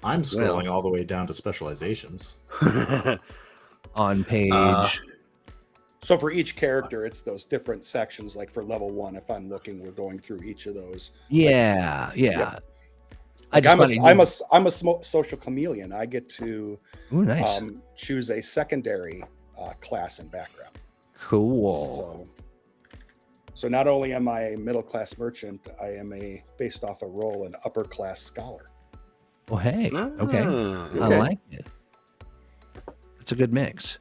I'm scrolling all the way down to specializations. On page. So for each character, it's those different sections. Like for level 1, if I'm looking, we're going through each of those. Yeah. Like I'm a social chameleon. I get to nice. Choose a secondary class and background. Cool. So not only am I a middle class merchant, I am based off a role an upper class scholar. Well, hey, okay. I like it. It's a good mix.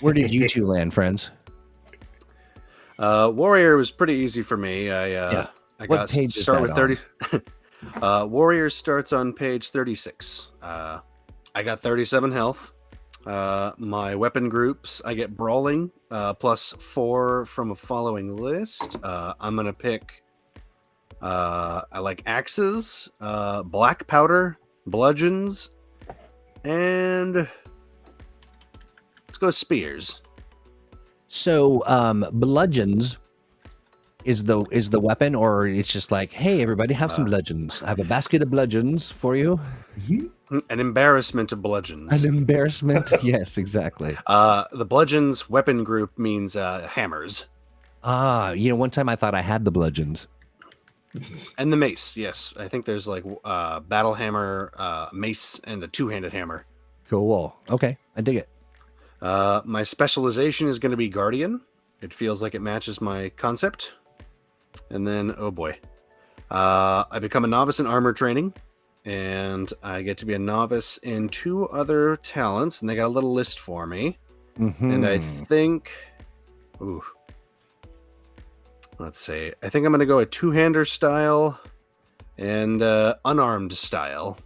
Where did you two land, friends? Warrior was pretty easy for me. I What got page is start that with 30. Warrior starts on page 36. I got 37 health. My weapon groups, I get brawling plus 4 from a following list. I'm gonna pick. I like axes, black powder, bludgeons, and let's go spears. So, bludgeons is the weapon, or it's just like, hey, everybody, have some bludgeons. I have a basket of bludgeons for you. An embarrassment of bludgeons. An embarrassment. Yes, exactly. The bludgeons weapon group means hammers. One time I thought I had the bludgeons. And the mace, yes. I think there's like battle hammer, mace, and a 2-handed hammer. Cool. Okay, I dig it. My specialization is going to be guardian. It feels like it matches my concept. And then, oh boy, I become a novice in armor training, and I get to be a novice in 2 other talents, and they got a little list for me. And I think, let's see. I think I'm going to go a 2-hander style and unarmed style.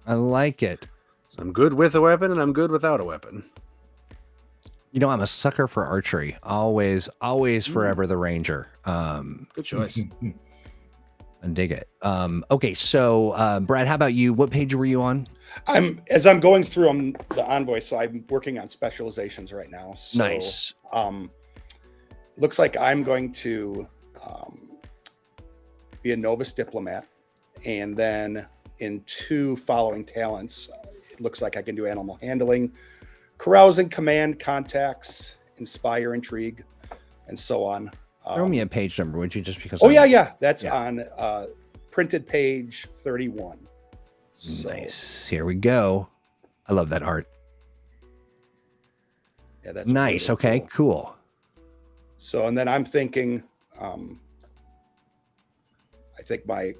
I like it. So I'm good with a weapon, and I'm good without a weapon. You know, I'm a sucker for archery. Always, forever the ranger. Good choice. I dig it. Okay, so Brad, how about you? What page were you on? As I'm going through the envoy, so I'm working on specializations right now. So, Nice. Looks like I'm going to be a novice diplomat, and then in 2 following talents, it looks like I can do animal handling, carousing, command, contacts, inspire, intrigue, and so on. Throw me a page number, would you? Just because. That's on printed page 31. So, Nice. Here we go. I love that art. Yeah, that's nice. really Okay, cool. So, and then I'm thinking, I think my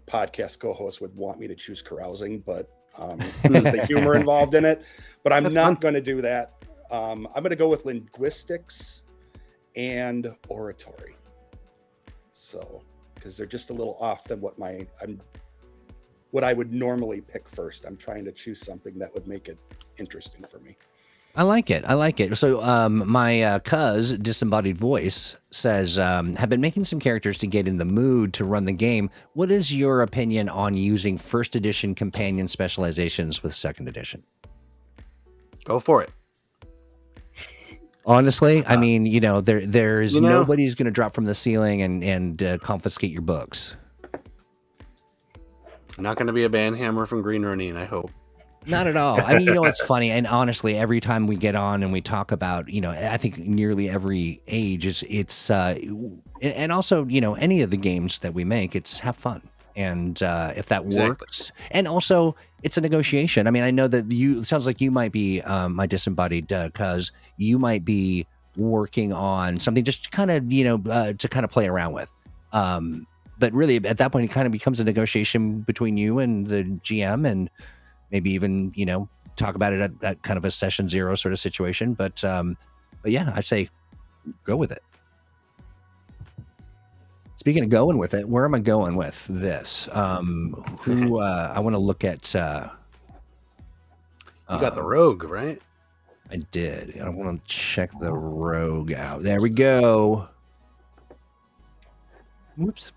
podcast co-host would want me to choose carousing, but there's the humor involved in it. But I'm not going to do that. I'm going to go with linguistics and oratory. So, because they're just a little off than what I would normally pick first. I'm trying to choose something that would make it interesting for me. I like it. So my cuz, Disembodied Voice, says, have been making some characters to get in the mood to run the game. What is your opinion on using 1st edition companion specializations with 2nd edition? Go for it. Honestly, I mean, there's nobody's going to drop from the ceiling and confiscate your books. Not going to be a banhammer from Green Ronin, I hope. Not at all. I mean, it's funny. And honestly, every time we get on and we talk about, I think nearly every age it's and also, any of the games that we make, it's have fun. And if that works, and also it's a negotiation. I mean, I know that it sounds like you might be my disembodied cuz you might be working on something just kind of, to kind of play around with. But really at that point, it kind of becomes a negotiation between you and the GM, and maybe even, talk about it at kind of a session 0 sort of situation. But yeah, I'd say go with it. Speaking of going with it, where am I going with this? I want to look at. You got the rogue, right? I did. I want to check the rogue out. There we go. Whoops.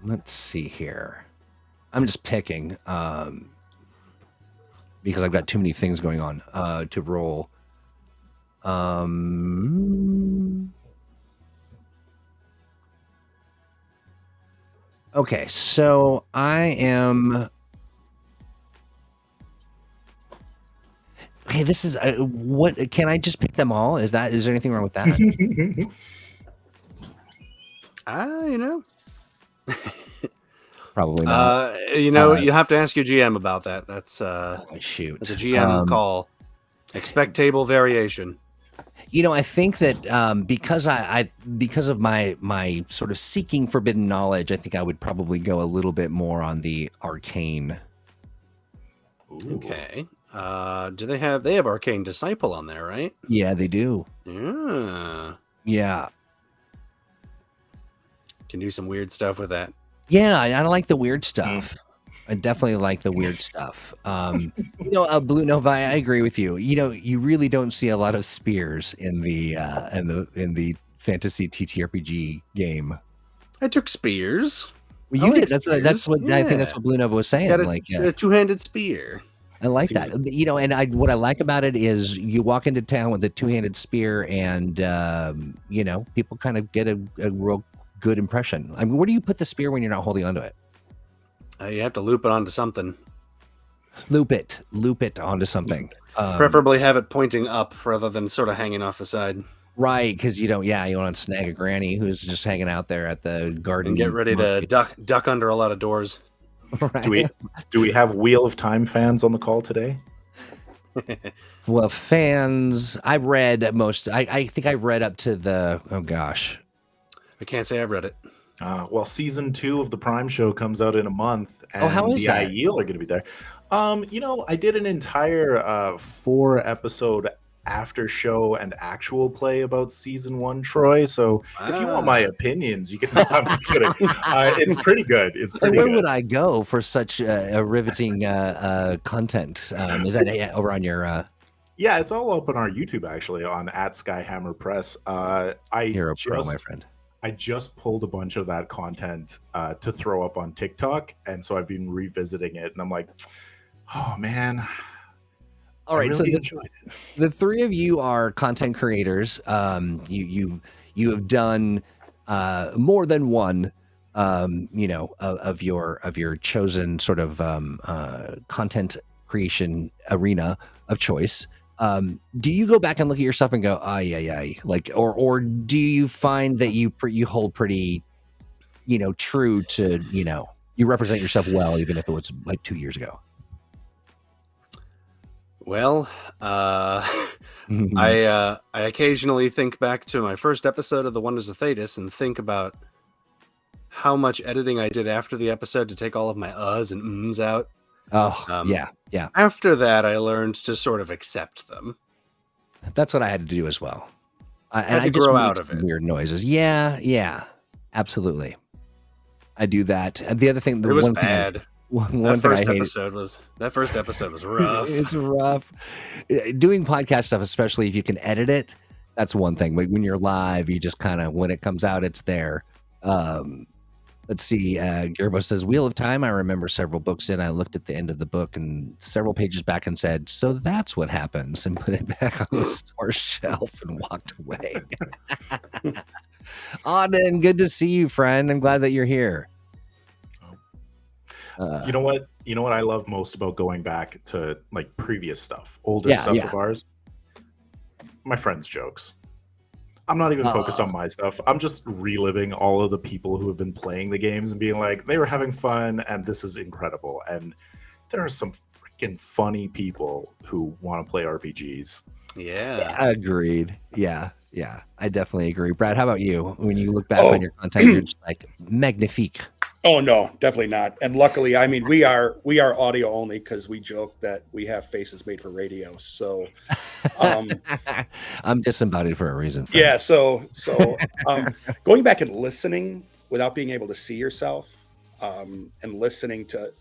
Let's see here. I'm just picking because I've got too many things going on to roll. Okay, so I am. Okay, this is what? Can I just pick them all? Is there anything wrong with that? Probably not. You have to ask your GM about that. That's shoot. That's a GM call. Expect table variation. I think that because of my sort of seeking forbidden knowledge, I think I would probably go a little bit more on the arcane. Ooh. Okay. They have Arcane Disciple on there, right? Yeah, they do. Yeah. Can do some weird stuff with that. Yeah, I like the weird stuff. I definitely like the weird stuff. Blue Nova, I agree with you. You really don't see a lot of spears in the fantasy TTRPG game. I took spears. Well, you did. That's what I think. That's what Blue Nova was saying. A 2-handed spear. I like that. And what I like about it is you walk into town with a 2-handed spear, and people kind of get a real good impression. I mean, where do you put the spear when you're not holding onto it? You have to loop it onto something. Loop it onto something. Preferably have it pointing up rather than sort of hanging off the side. Right, because you don't want to snag a granny who's just hanging out there at the garden. And get ready to duck under a lot of doors. Right. Do we have Wheel of Time fans on the call today? Well, fans, I read most. I think I read up to the. Oh gosh. I can't say I've read it. Well, season 2 of the Prime show comes out in a month, Oh, how and is the that? IEL are going to be there. I did an entire 4-episode after show and actual play about season 1, Troy. So if you want my opinions, you can. I'm kidding. It's pretty good. It's And pretty where good. would I go for such a riveting content? Is that over on your Yeah, it's all up on our YouTube actually on @Skyhammer Press. Hero Pro, my friend? I just pulled a bunch of that content to throw up on TikTok, and so I've been revisiting it, and I'm like, oh man, All right, I so really enjoyed it. the three of you are content creators. You have done more than one, of your chosen sort of content creation arena of choice. Do you go back and look at yourself and go, ay, like, or do you find that you hold pretty, true to, you represent yourself well, even if it was like 2 years ago? Well, I occasionally think back to my first episode of The Wonders of Thetis and think about how much editing I did after the episode to take all of my uhs and ums out. Oh, yeah. After that, I learned to sort of accept them. That's what I had to do as well. Had to I just grow make out of some it. weird noises. Yeah, absolutely. I do that. And the other thing, It was bad. One That thing I first hate. episode was rough. It's rough. Doing podcast stuff, especially if you can edit it, that's one thing. But when you're live, you just kind of, when it comes out, it's there. Let's see. Gerbo says, Wheel of Time. I remember several books in. I looked at the end of the book and several pages back and said, so that's what happens, and put it back on the store shelf and walked away. Auden, good to see you, friend. I'm glad that you're here. You know what I love most about going back to like previous stuff, older stuff of ours? My friends' jokes. I'm not even focused on my stuff. I'm just reliving all of the people who have been playing the games and being like, they were having fun and this is incredible. And there are some freaking funny people who want to play RPGs. Yeah. Agreed. Yeah. I definitely agree. Brad, how about you? When you look back on your content, you're just like, magnifique. Oh no, definitely not. And luckily, I mean, we are audio only because we joke that we have faces made for radio. So I'm disembodied for a reason. Friend. Yeah. So going back and listening without being able to see yourself, and listening to,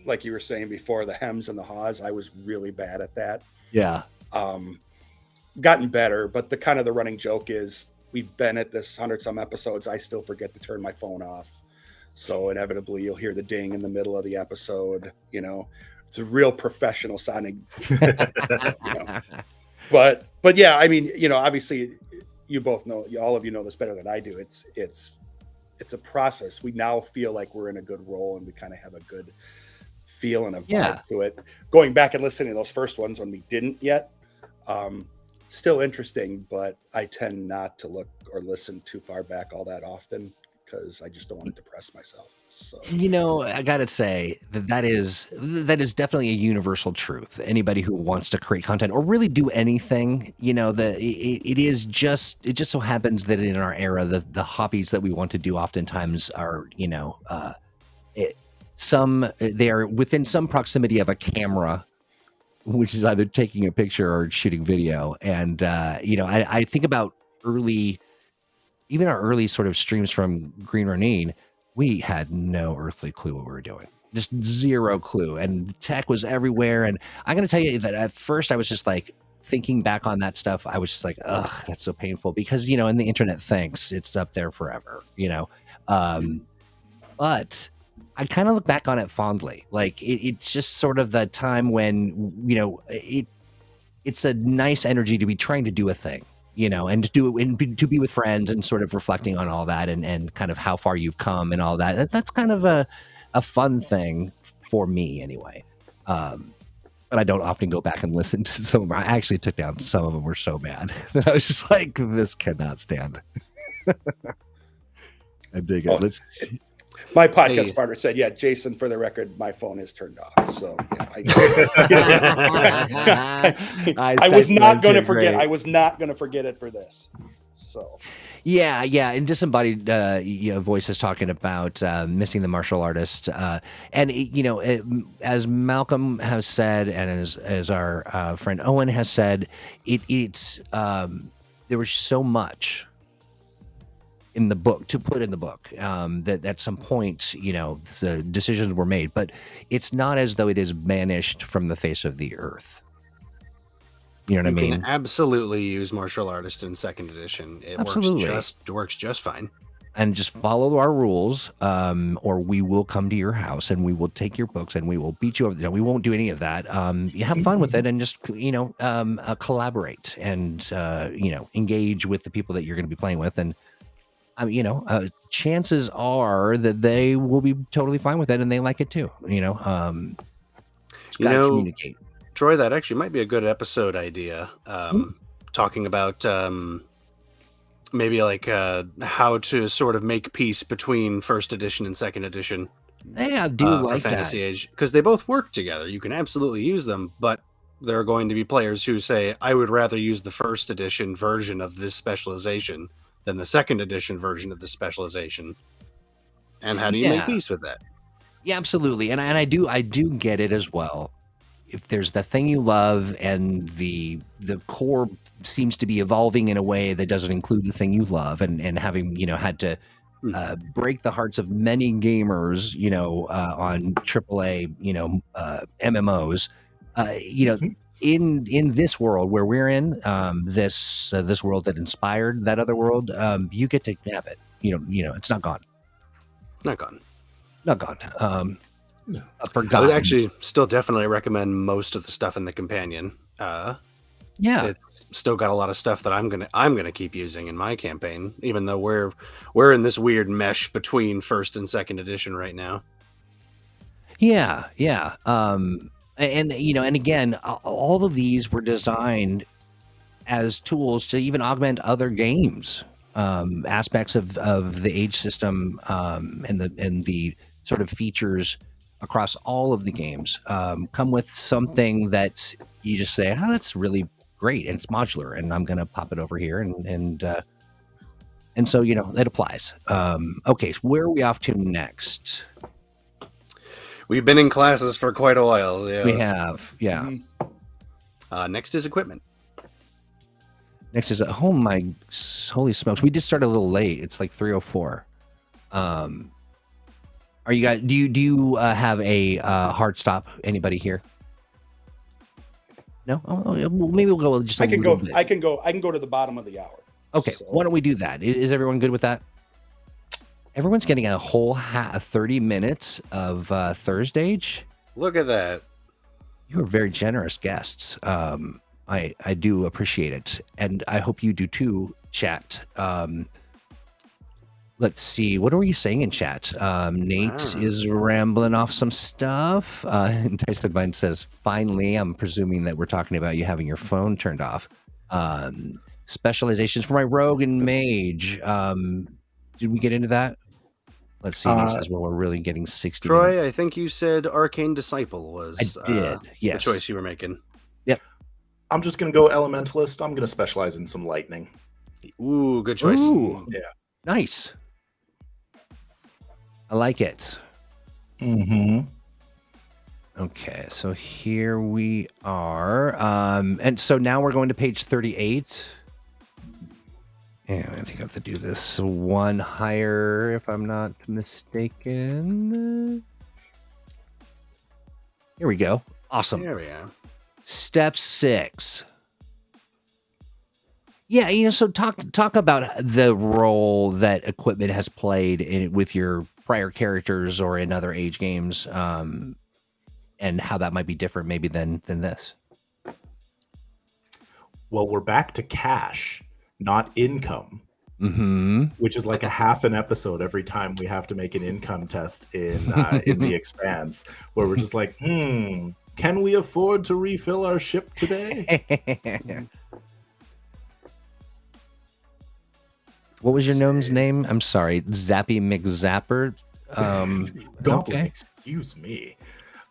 like you were saying before, the hems and the haws, I was really bad at that. Yeah. Gotten better, but the running joke is we've been at this 100-some episodes. I still forget to turn my phone off. So inevitably you'll hear the ding in the middle of the episode. It's a real professional sounding, but yeah, I mean, obviously you both know, all of you know this better than I do. It's a process. We now feel like we're in a good role and we kind of have a good feel and a vibe to it. Going back and listening to those first ones when we didn't yet, still interesting, but I tend not to look or listen too far back all that often because I just don't want to depress myself. So I gotta say that is definitely a universal truth. Anybody who wants to create content or really do anything, it just so happens that in our era, the hobbies that we want to do oftentimes are, they are within some proximity of a camera, which is either taking a picture or shooting video. And I think about even our early sort of streams from Green Renine, we had no earthly clue what we were doing. Just zero clue. And tech was everywhere. And I'm going to tell you that at first I was just like, thinking back on that stuff, I was just like, ugh, that's so painful. Because, and the internet thinks it's up there forever, But I kind of look back on it fondly. Like, it's just sort of the time when, it's a nice energy to be trying to do a thing. And to be with friends and sort of reflecting on all that and kind of how far you've come and all that. That's kind of a fun thing for me anyway. But I don't often go back and listen to some of them. I actually took down some of them were so bad that I was just like, this cannot stand. I dig it. Let's see. My podcast Hey. partner said, "Yeah, Jason. For the record, my phone is turned off." So yeah, I was not going to forget. I was not going to forget it for this. So Yeah, and Disembodied Voice is talking about missing the martial artist, and as Malcolm has said, and as our friend Owen has said, it's there was so much in the book to put in the book that at some point the decisions were made, but it's not as though it is banished from the face of the earth. You know what I mean? You can absolutely use martial artist in second edition. It Absolutely. works just fine. And just follow our rules, or we will come to your house and we will take your books and we will beat you over. No, we won't do any of that. You have fun with it and just collaborate and engage with the people that you're going to be playing with, and chances are that they will be totally fine with it and they like it too. Just gotta communicate. Troy, that actually might be a good episode idea. Talking about maybe like how to sort of make peace between first edition and second edition. Yeah, I do like for Fantasy that. Age, because they both work together. You can absolutely use them, but there are going to be players who say, I would rather use the first edition version of this specialization than the second edition version of the specialization. And how do you make peace with that? Yeah, absolutely. And I do get it as well. If there's the thing you love and the core seems to be evolving in a way that doesn't include the thing you love, and having had to break the hearts of many gamers on AAA MMOs, in this world where we're in, this world that inspired that other world, you get to have it. It's not gone. Not gone. No. I Forgotten. would actually still definitely recommend most of the stuff in the companion. It's still got a lot of stuff that I'm gonna keep using in my campaign, even though we're in this weird mesh between first and second edition right now. Yeah. And again, all of these were designed as tools to even augment other games, aspects of the age system, and the sort of features across all of the games come with something that you just say, oh, that's really great, and it's modular, and I'm going to pop it over here, and so it applies. Okay, so where are we off to next? We've been in classes for quite a while. Yeah, we have, yeah. Mm-hmm. Next is equipment. Next is oh my holy smokes! We just started a little late. It's like 3:04. Are you guys? Do you have a hard stop? Anybody here? No. Maybe we'll go just. I can go to the bottom of the hour. Okay. So. Why don't we do that? Is everyone good with that? Everyone's getting a whole 30 minutes of ThursdAGE. Look at that. You are very generous guests. I do appreciate it, and I hope you do too, chat. Let's see. What are you saying in chat? Nate is rambling off some stuff. Dyson Vine says, finally, I'm presuming that we're talking about you having your phone turned off. Specializations for my rogue and mage. Did we get into that? Let's see. He says, well, we're really getting 60 Troy, minutes. I think you said Arcane Disciple was I did. Yes. the choice you were making. Yep. I'm just going to go Elementalist. I'm going to specialize in some lightning. Ooh, good choice. Ooh, yeah. Nice. I like it. Mm-hmm. Okay, so here we are. And so now we're going to page 38. And I think I have to do this one higher, if I'm not mistaken. Here we go. Awesome. There we are. Step 6. Yeah, so talk about the role that equipment has played with your prior characters or in other age games, and how that might be different maybe than this. Well, we're back to cash, not income, which is like a half an episode every time we have to make an income test in the Expanse, where we're just like, can we afford to refill our ship today? What was your gnome's name? I'm sorry, Zappy McZapper. Goblin, Okay. excuse me.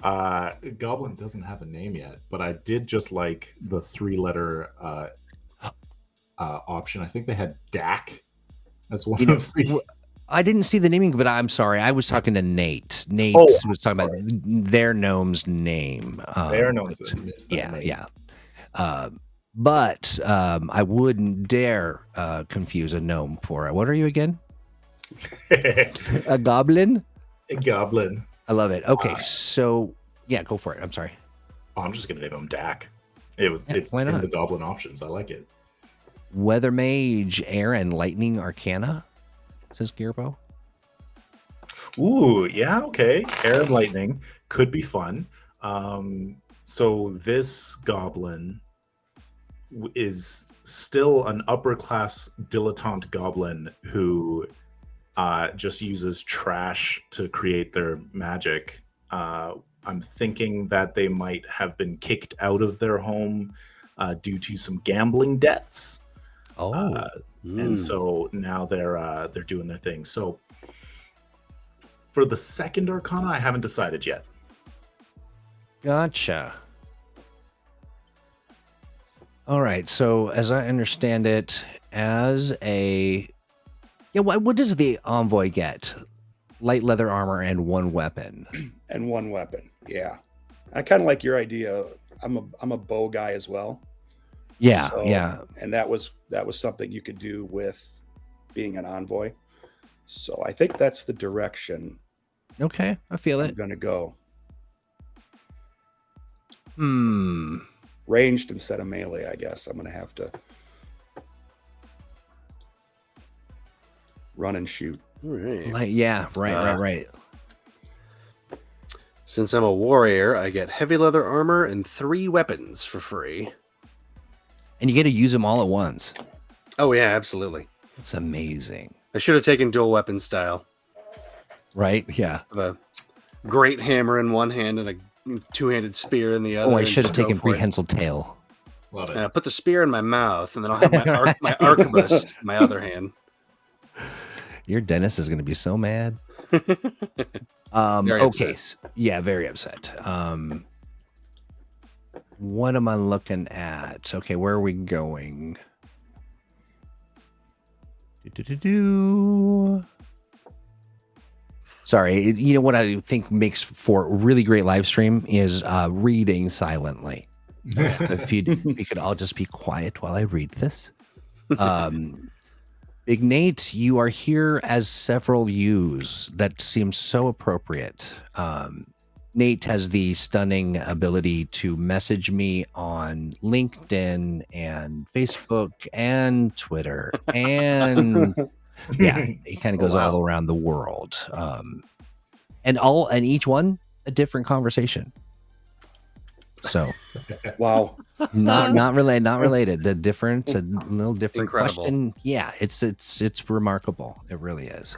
Goblin doesn't have a name yet, but I did just like the 3-letter option. I think they had DAC as one You know, of the. I didn't see the naming, but I'm sorry. I was talking to Nate. Nate Oh, was talking about their gnome's name. Their gnome's but- name is their yeah, name. yeah. But I wouldn't dare confuse a gnome for it. What are you again? A goblin? A goblin. I love it. Okay, so yeah, go for it. I'm sorry. Oh, I'm just gonna name him DAC. Yeah, It's why in not? the goblin options. I like it. Weather Mage, Air, and Lightning Arcana, says Gerbo. Ooh, yeah, okay. Air and lightning could be fun. So this goblin is still an upper class dilettante goblin who just uses trash to create their magic. I'm thinking that they might have been kicked out of their home due to some gambling debts. Oh, And so now they're doing their thing. So for the second arcana, I haven't decided yet. gotcha. All right. So, as I understand it, as a what does the envoy get? Light leather armor and one weapon. And one weapon. Yeah. I kind of like your idea. I'm a bow guy as well. Yeah, So- yeah. And that was something you could do with being an envoy. So I think that's the direction Okay, I feel I'm it. going to go. Hmm. Ranged instead of melee, I guess. I'm going to have to run and shoot. All right. Like, yeah. Right. Since I'm a warrior, I get heavy leather armor and 3 weapons for free. And you get to use them all at once. Oh yeah, absolutely. It's amazing, I should have taken dual weapon style. right? Yeah. With a great hammer in one hand and a 2-handed spear in the other. Oh, I and should have just go taken for it. prehensile tail. Love And it. I'll put the spear in my mouth, and then I'll have my arquebus in my other hand. Your dentist is going to be so mad. Very Okay. upset. Yeah, very upset. What am I looking at? Okay, where are we going? Sorry, you know what I think makes for a really great live stream is reading silently. If you could all just be quiet while I read this. Big Nate, you are here as several yous. That seems so appropriate. Nate has the stunning ability to message me on LinkedIn and Facebook and Twitter. And yeah, he kind of goes all around the world. And each one a different conversation. So Wow. not related. The different, a little different Incredible. question. Yeah, it's remarkable. It really is.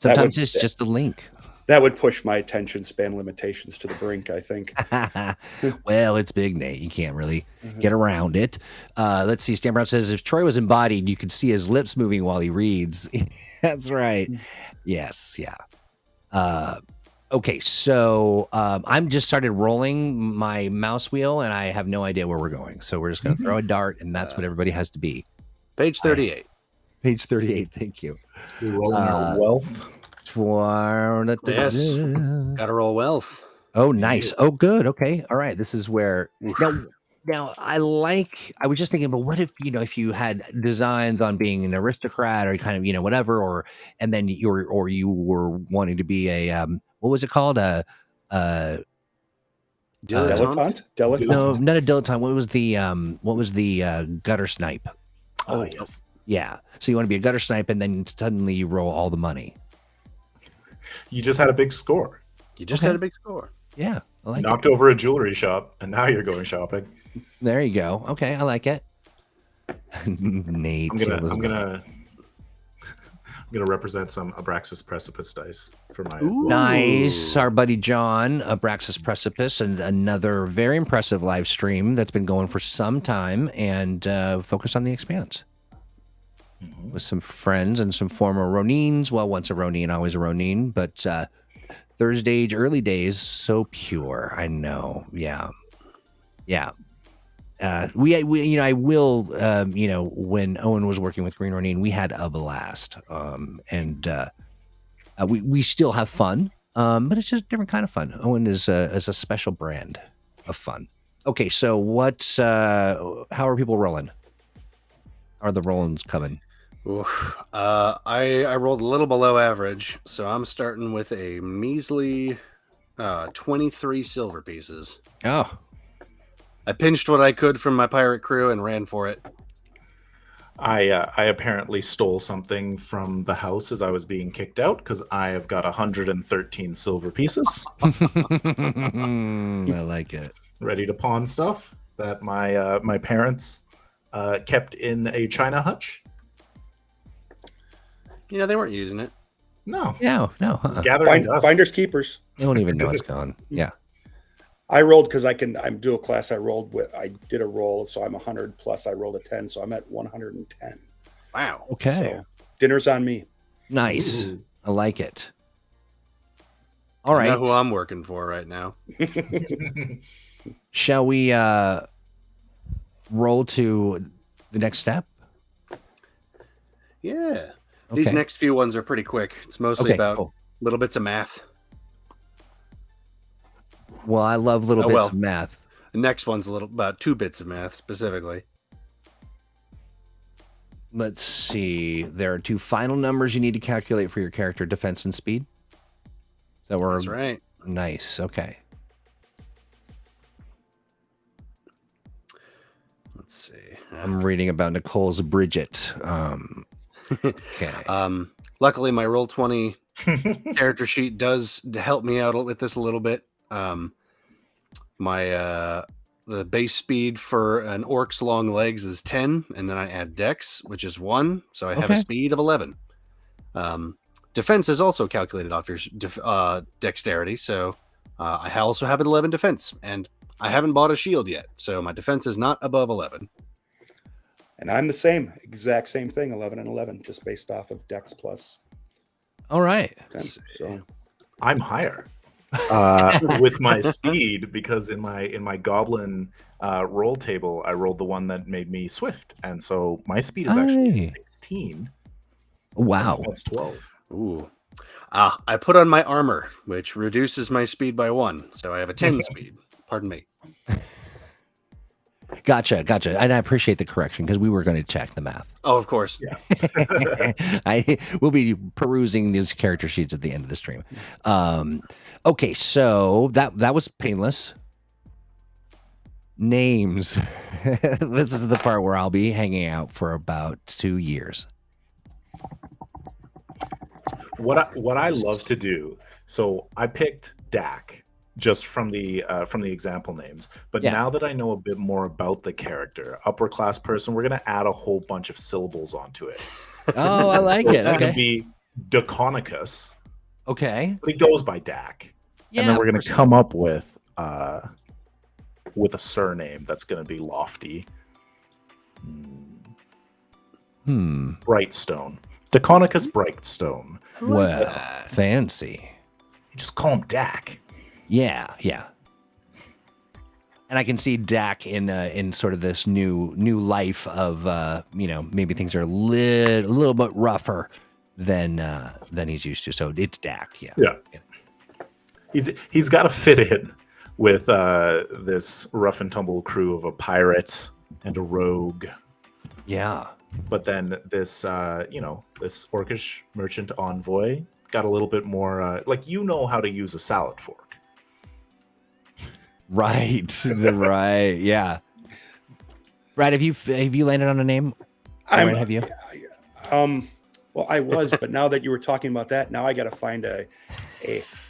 That Sometimes would- it's just a link. That would push my attention span limitations to the brink, I think. Well, it's Big Nate. You can't really get around it. Let's see. Stan Brown says if Troy was embodied, you could see his lips moving while he reads. That's right. Yes. Yeah. Okay. So I'm just started rolling my mouse wheel and I have no idea where we're going. So we're just going to throw a dart and that's what everybody has to be. Page 38. Page 38. Thank you. We're rolling our wealth. Yes. Gotta roll wealth. Oh, nice. Oh, good. Okay. All right. This is where now I was just thinking, but what if, if you had designs on being an aristocrat or kind of, whatever, and then you were wanting to be a, what was it called? Dilettante? Dilettante? No, not a dilettante. What was the gutter snipe? Oh, yes. Yeah. So you want to be a gutter snipe and then suddenly you roll all the money. You just had a big score. You just Okay. had a big score. Yeah. I like Knocked over a jewelry shop, and now you're going shopping. it. There you go. Okay. I like it. Nate. I'm gonna represent some Abraxas Precipice dice for my. Nice. Our buddy John, Abraxas Precipice, and another very impressive live stream that's been going for some time and focused on the Expanse with some friends and some former Ronins. Well, once a Ronin, always a Ronin, but ThursdAGE early days, so pure. I know. Yeah. We I will, when Owen was working with Green Ronin, we had a blast. And we still have fun, but it's just a different kind of fun. Owen is a special brand of fun. Okay, so how are people rolling? How are the rollings coming? Oof. I rolled a little below average, so I'm starting with a measly 23 silver pieces. Oh, I pinched what I could from my pirate crew and ran for it. I apparently stole something from the house as I was being kicked out because I have got 113 silver pieces I like it. ready to pawn stuff that my parents kept in a china hutch. They weren't using it. No, No. it's gathering dust. Finders keepers. They don't even know it's gone. Yeah. I rolled because I'm dual class. I did a roll, so I'm 100 plus. I rolled a 10, so I'm at 110. Wow. Okay. So dinner's on me. Nice. Ooh. I like it. All I right. know who I'm working for right now. Shall we roll to the next step? Yeah. These Okay. next few ones are pretty quick. It's mostly about cool. little bits of math. Well, I love little bits of math. The next one's about 2 bits of math specifically. Let's see. There are 2 final numbers you need to calculate for your character: defense and speed. So That's right. Nice. Okay. Let's see. I'm reading about Nicole's Bridget. Okay. Luckily, my Roll20 character sheet does help me out with this a little bit. The base speed for an orc's long legs is 10, and then I add dex, which is 1, so I have a speed of 11. Defense is also calculated off your dexterity, so I also have an 11 defense, and I haven't bought a shield yet, so my defense is not above 11. And I'm the same, exact same thing, 11 and 11, just based off of dex plus All right. 10. So I'm higher with my speed because in my goblin roll table I rolled the one that made me swift, and so my speed is actually 16. Wow. That's 12. Ooh. I put on my armor, which reduces my speed by 1, so I have a 10 speed. Pardon me. Gotcha. And I appreciate the correction because we were going to check the math. Oh, of course. Yeah. I will be perusing these character sheets at the end of the stream. Okay, so that was painless. Names. This is the part where I'll be hanging out for about 2 years. What I love to do, so I picked Dak just from the example names, but Yeah. now that I know a bit more about the character, upper class person, we're gonna add a whole bunch of syllables onto it. Oh, I like So it. it's gonna Okay. be Deconicus, Okay. but he goes by Dak, Yeah. and then we're gonna come up with a surname that's gonna be lofty. Brightstone. Deconicus Brightstone. Well, fancy. You just call him Dak. Yeah. And I can see Dak in sort of this new life of maybe things are a little bit rougher than he's used to. So it's Dak. Yeah. He's got to fit in with this rough and tumble crew of a pirate and a rogue. Yeah. But then this this orcish merchant envoy got a little bit more how to use a salad fork. Right. Right. Yeah. Brad, have you landed on a name? Brad, have you? Well, I was, but now that you were talking about that, now I got to find a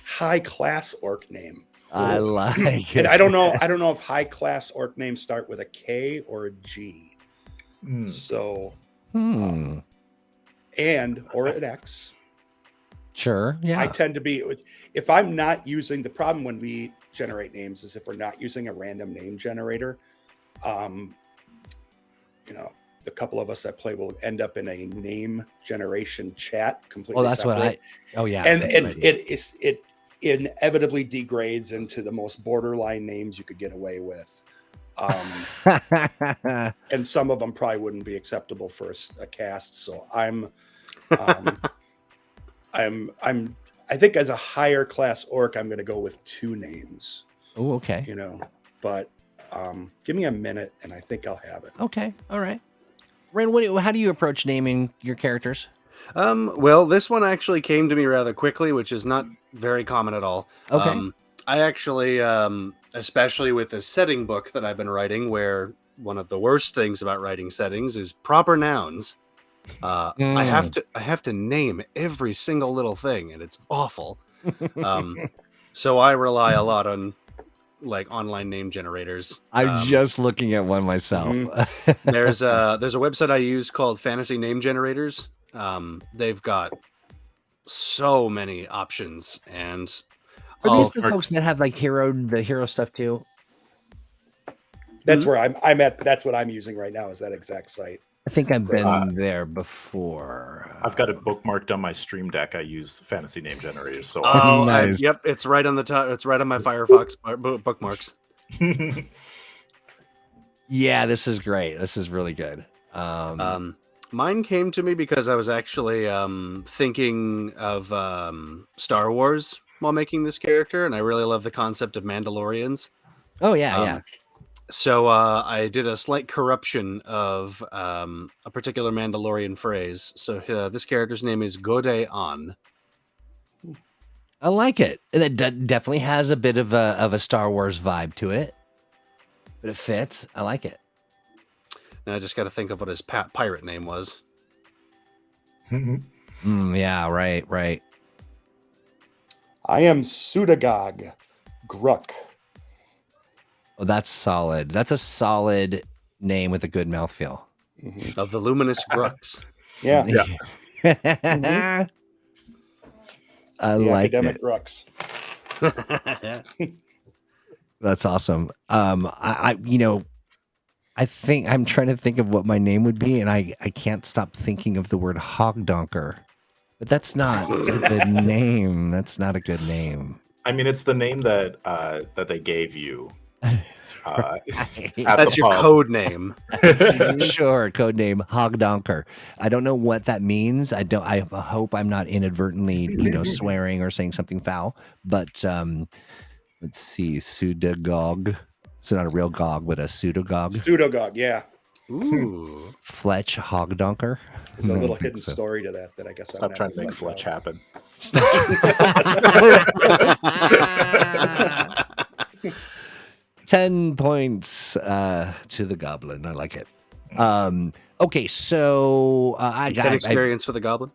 high class orc name. I like it. And I don't know if high class orc names start with a K or a G. So, or an X. Sure. Yeah. I tend to be, if I'm not using, the problem when we generate names is if we're not using a random name generator, the couple of us that play will end up in a name generation chat completely. Oh, that's separate. Oh yeah. And that's what I do. it inevitably degrades into the most borderline names you could get away with. And some of them probably wouldn't be acceptable for a cast. So I think as a higher class orc, I'm going to go with 2 names. Oh, okay. You know, but give me a minute and I think I'll have it. Okay. All right. Ren, how do you approach naming your characters? Well, this one actually came to me rather quickly, which is not very common at all. Okay. I actually, especially with this setting book that I've been writing, where one of the worst things about writing settings is proper nouns. I have to name every single little thing, and it's awful. So I rely a lot on like online name generators. I'm just looking at one myself. There's a website I use called Fantasy Name Generators. They've got so many options, and Are these the folks that have like the hero stuff too? That's where I'm at. That's what I'm using right now, is that exact site. I think I've been there before. I've got it bookmarked on my Stream Deck. I use fantasy name generators. So Nice. Yep, it's right on the top. It's right on my Firefox bookmarks. Yeah, this is great. This is really good. Mine came to me because I was actually thinking of Star Wars while making this character, and I really love the concept of Mandalorians. Oh yeah. So I did a slight corruption of a particular Mandalorian phrase. So this character's name is Gode-An. I like it. It definitely has a bit of a Star Wars vibe to it, but it fits. I like it. And I just got to think of what his pirate name was. Yeah, right. I am Sudagog Gruk. Oh, that's solid. That's a solid name with a good mouthfeel. Of the Luminous Grux. Yeah. I like academic it. Grux. That's awesome. I think I'm trying to think of what my name would be, and I can't stop thinking of the word hogdonker. But that's not a good name. That's not a good name. I mean, it's the name that they gave you. That's your code name. Sure, code name Hogdonker. I don't know what that means. I hope I'm not inadvertently, swearing or saying something foul. But let's see, pseudogog. So not a real gog, but a pseudogog. Pseudogog, yeah. Ooh. Fletch Hogdonker. There's a little hidden story to that I guess Stop trying to make Fletch happen. 10 points to the goblin. I like it. Okay, so I got experience for the goblin.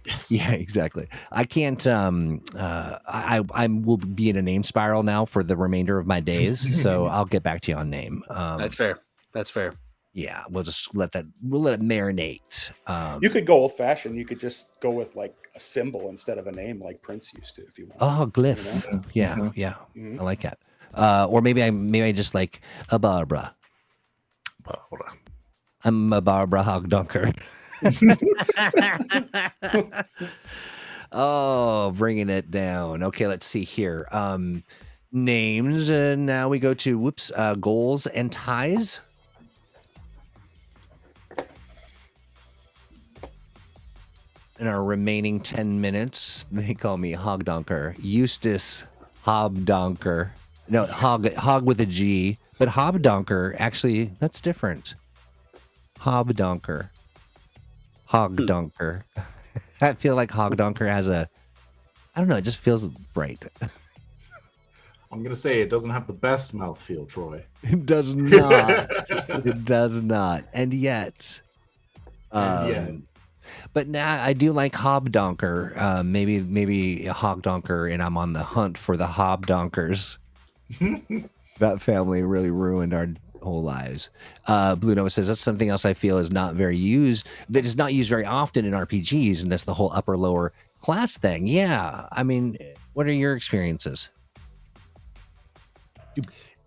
Yes. Yeah, exactly. I can't. I will be in a name spiral now for the remainder of my days. So I'll get back to you on name. That's fair. Yeah, we'll just let it marinate. You could go old fashioned. You could just go with like a symbol instead of a name, like Prince used to, if you want. Oh, glyph. Yeah. Mm-hmm. I like that. Or maybe I just like a Barbara. I'm a Barbara Hogdonker. Oh, bringing it down. Okay, let's see here. Names. Now we go to goals and ties. In our remaining 10 minutes, they call me Hogdonker. Eustace Hobdonker. No, hog with a G. But Hobdonker, actually, that's different. Hobdonker. Hogdonker. I feel like Hogdonker has I don't know, it just feels right. I'm going to say it doesn't have the best mouthfeel, Troy. It does not. It does not. And yet. But now I do like Hobdonker. Maybe a Hogdonker, and I'm on the hunt for the Hobdonkers. That family really ruined our whole lives. Blue Nova says that's something else I feel is not very used, that is not used very often in RPGs, and that's the whole upper lower class thing. Yeah, I mean, what are your experiences?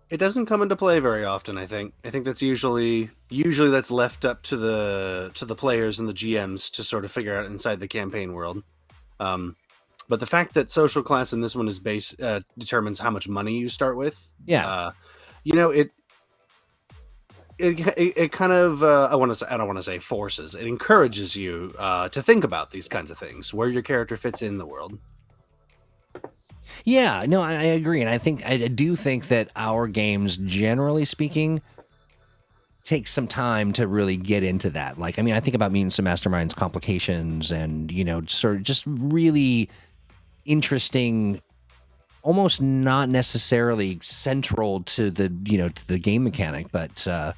It doesn't come into play very often. I think that's usually that's left up to the players and the GMs to sort of figure out inside the campaign world. But the fact that social class in this one is determines how much money you start with. Yeah. It kind of I don't want to say forces. It encourages you to think about these kinds of things, where your character fits in the world. Yeah, no, I agree, and I do think that our games, generally speaking, take some time to really get into that. Like, I mean, I think about Mutants and Masterminds, Complications, and sort of just really interesting, almost not necessarily central to the to the game mechanic, but an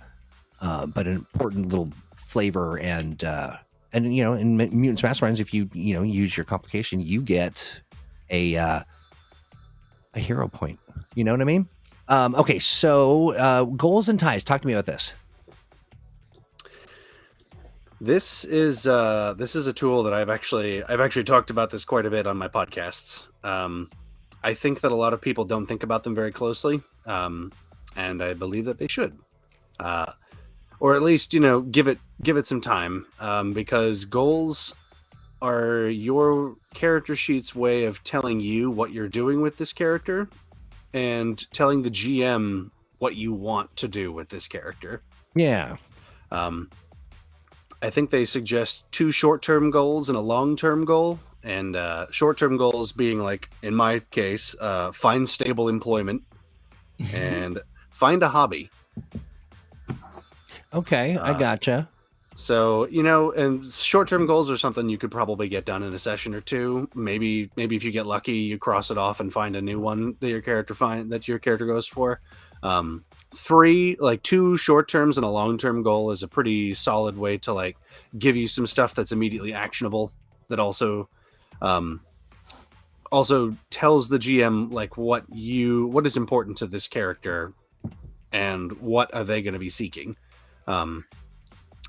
important little flavor and in Mutants Masterminds, if you use your complication, you get a hero point. You know what I mean? Okay, so goals and ties. Talk to me about this. This is a tool that I've actually talked about this quite a bit on my podcasts. I think that a lot of people don't think about them very closely, and I believe that they should. Or at least give it some time, because goals are your character sheet's way of telling you what you're doing with this character and telling the GM what you want to do with this character. Yeah. I think they suggest 2 short-term goals and a long-term goal, and short-term goals being, like in my case, find stable employment and find a hobby. Okay, I gotcha. So, and short-term goals are something you could probably get done in a session or 2. Maybe if you get lucky, you cross it off and find a new one that your character goes for. 3, like 2 short terms and a long-term goal is a pretty solid way to like give you some stuff that's immediately actionable that also tells the GM like what is important to this character and what are they going to be seeking.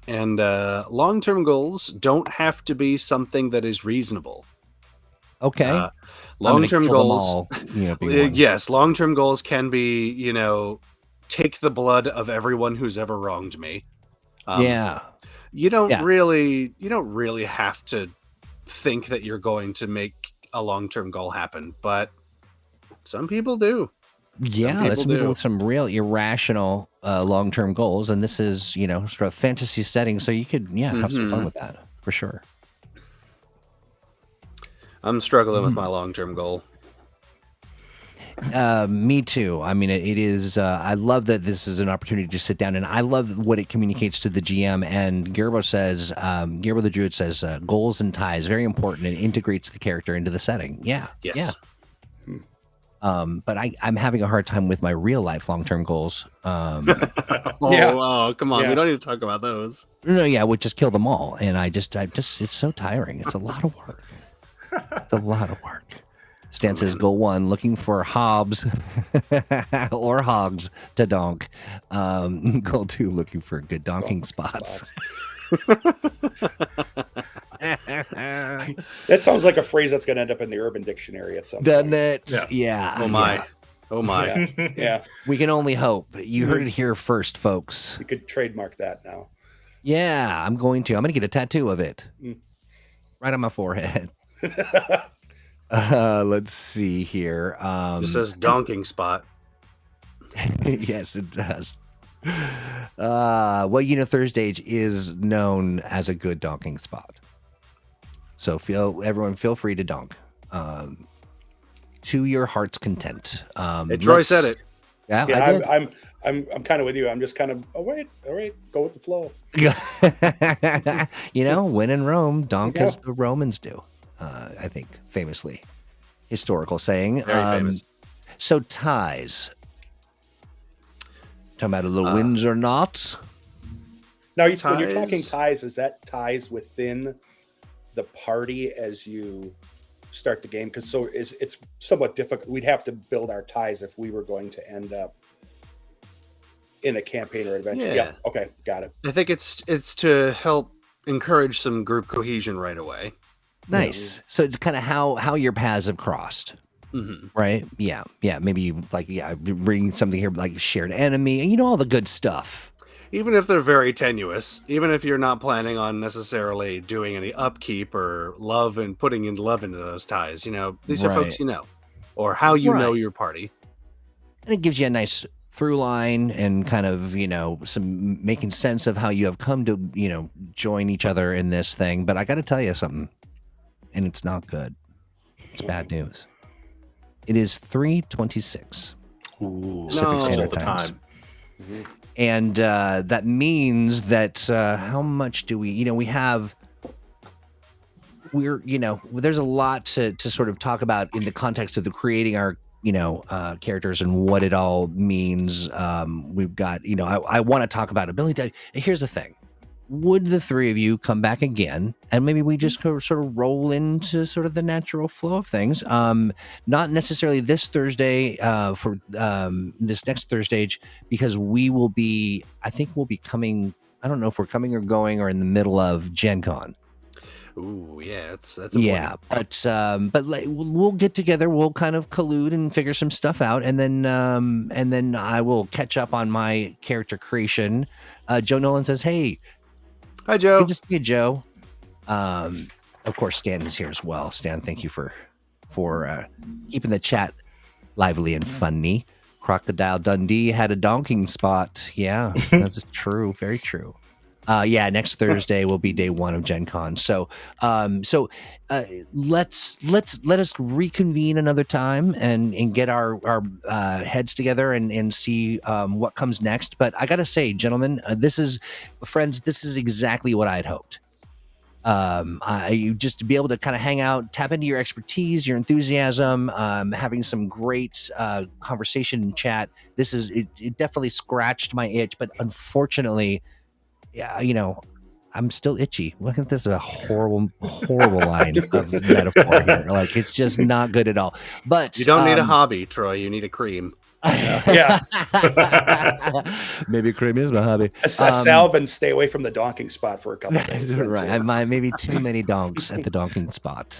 And long-term goals don't have to be something that is reasonable. Okay. Long-term goals, being yes, long-term goals can be, take the blood of everyone who's ever wronged me. You don't really have to think that you're going to make a long-term goal happen, but some people do. Yeah, there's people with some real irrational long-term goals, and this is, sort of fantasy setting, so you could, have some fun with that, for sure. I'm struggling with my long-term goal. Me too. I mean, it is, I love that this is an opportunity to sit down, and I love what it communicates to the GM, and Gerbo the Druid says, goals and ties, very important, and integrates the character into the setting. Yeah. Yes. Yeah. But I'm having a hard time with my real life long-term goals. Oh, come on. Yeah. We don't need to talk about those. No, yeah, would just kill them all. And I just, it's so tiring. It's a lot of work. It's a lot of work. Stan says, goal 1, looking for hobs or hogs to donk. Goal 2, looking for good donking spots. That sounds like a phrase that's going to end up in the Urban Dictionary at some point. Doesn't it? Yeah. Oh my. Yeah. Oh my. Yeah. We can only hope. You heard it here first, folks. You could trademark that now. Yeah, I'm going to get a tattoo of it. Right on my forehead. Let's see here. It says donking spot. Yes, it does. ThursdAGE is known as a good donking spot. So everyone feel free to donk. To your heart's content. Troy said it. Yeah, I did. I'm kind of with you. I'm just kind of all right, go with the flow. When in Rome, donk as the Romans do. I think famously historical saying. Very famous. So ties. Talking about a little wins or not. Now, when you're talking ties, is that ties within the party as you start the game? Because it's somewhat difficult. We'd have to build our ties if we were going to end up in a campaign or adventure. Yeah. Okay, got it. I think it's to help encourage some group cohesion right away. Nice. So it's kind of how your paths have crossed. Right? Yeah. Maybe bring something here like shared enemy and all the good stuff. even if they're very tenuous, even if you're not planning on necessarily doing any upkeep or love and putting in love into those ties, these are folks Right. you know, or how you know Right. your party. And it gives you a nice through line and kind of, some making sense of how you have come to, join each other in this thing. But I got to tell you something, and it's not good. It's bad news. It is 3:26. Ooh, Pacific No. Standard the Times. time. And that means that how much do we, there's a lot to sort of talk about in the context of the creating our, characters and what it all means. We've got, I want to talk about ability. Here's the thing. Would the three of you come back again and maybe we just sort of roll into sort of the natural flow of things? Not necessarily this Thursday for this next ThursdAGE, because I think we'll be coming. I don't know if we're coming or going or in the middle of Gen Con. Ooh, yeah, that's important. Yeah, but we'll get together. We'll kind of collude and figure some stuff out, and then I will catch up on my character creation. Joe Nolan says, "Hey, Hi, Joe. good to see you, Joe." Of course, Stan is here as well. Stan, thank you for keeping the chat lively and funny. Crocodile Dundee had a donking spot. Yeah, that's true. Very true. Next Thursday will be day 1 of Gen Con. So let us reconvene another time and get our heads together and see what comes next. But I gotta say, gentlemen, this is exactly what I had hoped. You just to be able to kind of hang out, tap into your expertise, your enthusiasm, having some great conversation and chat. It definitely scratched my itch, but unfortunately, I'm still itchy. Look at this, a horrible line of metaphor here. Like, it's just not good at all. But You don't need a hobby, Troy. You need a cream. Yeah. Maybe cream is my hobby. A salve and stay away from the donking spot for a couple days. Right. I might maybe too many donks at the donking spot.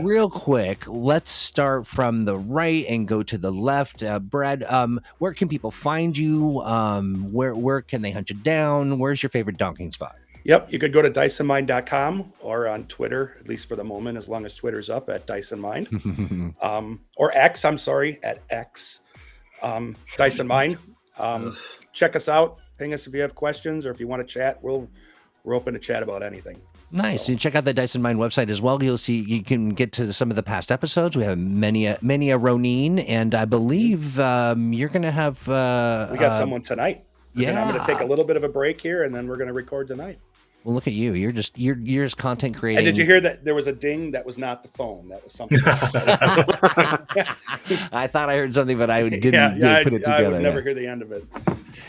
Real quick, let's start from the right and go to the left. Brad, where can people find you? Where can they hunt you down? Where's your favorite donking spot? Yep, you could go to DysonMind.com or on Twitter, at least for the moment, as long as Twitter's up at DysonMind. Or X, I'm sorry, at X. DysonMind. Check us out. Ping us if you have questions or if you want to chat. We're open to chat about anything. Nice. And check out the Dyson Mind website as well. You'll see you can get to some of the past episodes. We have many a Ronine, and I believe you're going to have. We got someone tonight. And I'm going to take a little bit of a break here, and then we're going to record tonight. Well, look at you. You're just content creating. And did you hear that there was a ding? That was not the phone. That was something. I thought I heard something, but I didn't put it together. I would never hear the end of it.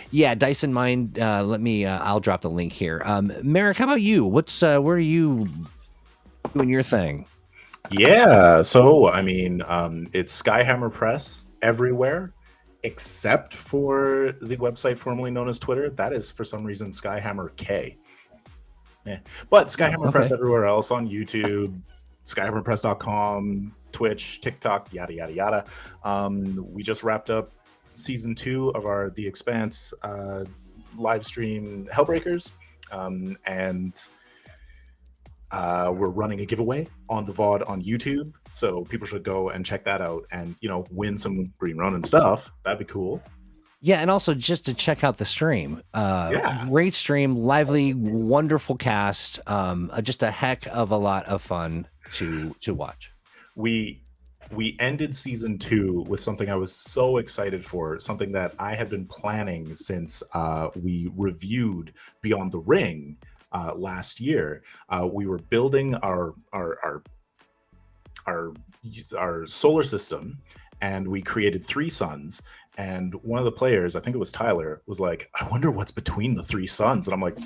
Yeah, Dyson Mind. I'll drop the link here. Merrick, how about you? Where are you doing your thing? Yeah, so I mean, it's Skyhammer Press everywhere, except for the website formerly known as Twitter. That is, for some reason, Skyhammer K. Yeah. But Skyhammer Press everywhere else, on YouTube, skyhammerpress.com, Twitch, TikTok, yada, yada, yada. We just wrapped up season 2 of our The Expanse live stream Hellbreakers. And we're running a giveaway on the VOD on YouTube. So people should go and check that out and, win some Green Ronin stuff. That'd be cool. Yeah, and also just to check out the stream. Great stream, lively, wonderful cast. Just a heck of a lot of fun to watch. We ended season 2 with something I was so excited for, something that I had been planning since we reviewed Beyond the Ring last year. We were building our solar system, and we created 3 suns. And one of the players, I think it was Tyler, was like, I wonder what's between the 3 suns. And I'm like,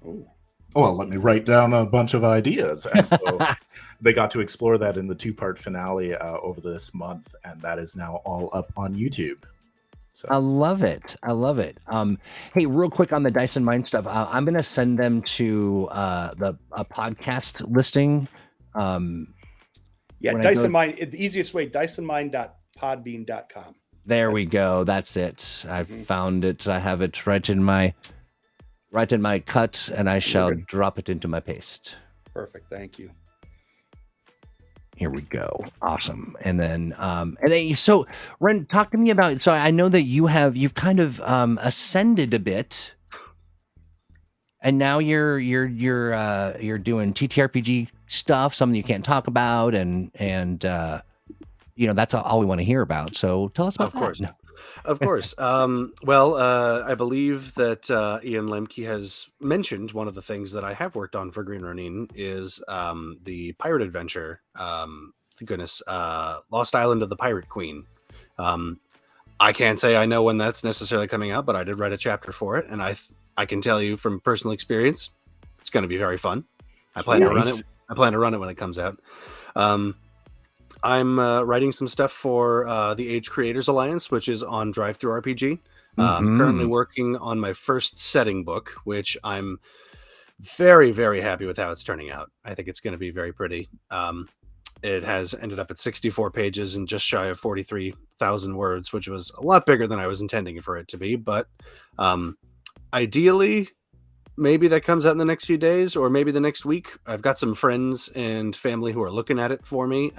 oh, well, let me write down a bunch of ideas. And so they got to explore that in the 2-part finale over this month. And that is now all up on YouTube. So. I love it. Hey, real quick on the Dyson Mind stuff. I'm going to send them to a podcast listing. Dyson Mind, the easiest way, DysonMind.podbean.com. There we go. That's it. I found it. I have it right in my cut, and I shall drop it into my paste. Perfect. Thank you. Here we go. Awesome. And then so Ren, talk to me about, so I know that you've kind of ascended a bit, and now you're doing TTRPG stuff, something you can't talk about, and that's all we want to hear about. So tell us about that. Of course. Of course. I believe that Ian Lemke has mentioned one of the things that I have worked on for Green Ronin is the pirate adventure. Lost Island of the Pirate Queen. I can't say I know when that's necessarily coming out, but I did write a chapter for it, and I can tell you from personal experience, it's going to be very fun. I plan to run it. I plan to run it when it comes out. I'm writing some stuff for the Age Creators Alliance, which is on DriveThruRPG. Currently working on my first setting book, which I'm very, very happy with how it's turning out. I think it's going to be very pretty. It has ended up at 64 pages and just shy of 43,000 words, which was a lot bigger than I was intending for it to be. But ideally, maybe that comes out in the next few days or maybe the next week. I've got some friends and family who are looking at it for me.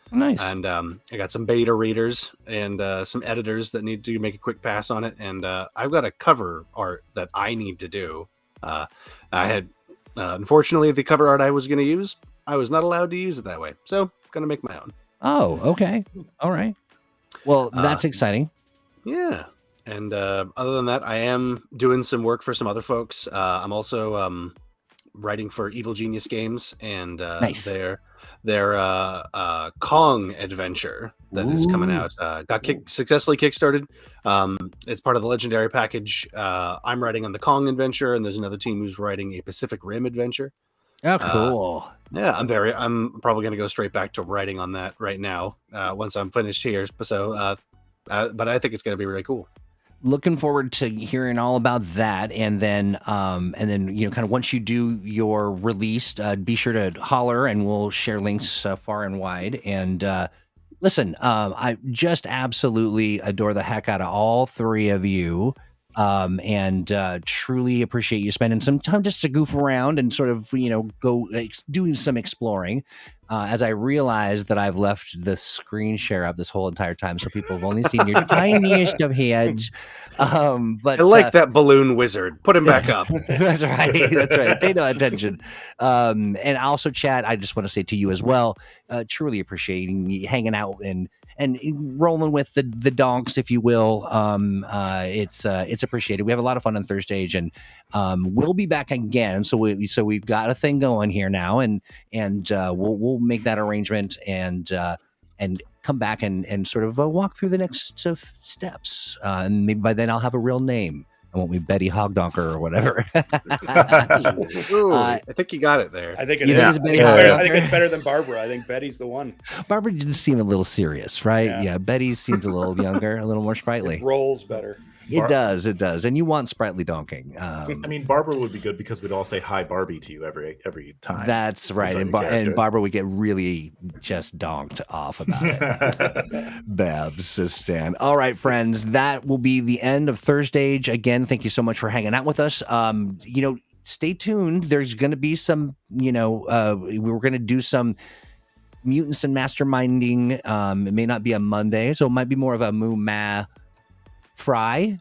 Nice. And I got some beta readers and some editors that need to make a quick pass on it. And I've got a cover art that I need to do. I had, unfortunately, the cover art I was going to use, I was not allowed to use it that way. So I'm going to make my own. Oh, okay. All right. Well, that's exciting. Yeah. And other than that, I am doing some work for some other folks. I'm also writing for Evil Genius Games and Nice. their Kong adventure that is coming out. Got successfully kickstarted. It's part of the Legendary package. I'm writing on the Kong adventure, and there's another team who's writing a Pacific Rim adventure. Oh, cool. Yeah, I'm probably going to go straight back to writing on that right now once I'm finished here. So, but I think it's going to be really cool. Looking forward to hearing all about that, and then kind of once you do your release, be sure to holler, and we'll share links far and wide. And listen, I just absolutely adore the heck out of all three of you, and truly appreciate you spending some time just to goof around and sort of go doing some exploring. As I realize that I've left the screen share up this whole entire time, so people have only seen your tiniest of heads. But I like that balloon wizard. Put him back up. That's right. That's right. Pay no attention. And also, Chad, I just want to say to you as well, truly appreciating you hanging out and rolling with the donks, if you will. It's appreciated. We have a lot of fun on ThursdAGE, and we'll be back again. So we've got a thing going here now, and we'll make that arrangement and come back and sort of walk through the next steps. And maybe by then I'll have a real name. I won't be Betty Hogdonker or whatever. Ooh, I think you got it there. I think You think it's Betty I think Hogdonker? it's better than Barbara. I think Betty's the one. Barbara did seem a little serious, right? Yeah, Betty seems a little younger, a little more sprightly. It rolls better. It does. And you want sprightly donking. I mean, Barbara would be good because we'd all say hi Barbie to you every time. That's right. And Barbara would get really just donked off about it. Babs, says Stan. All right, friends, that will be the end of ThursdAGE. Again, thank you so much for hanging out with us. Stay tuned. There's going to be some, we're going to do some mutants and masterminding. It may not be a Monday, so it might be more of a moo-ma fry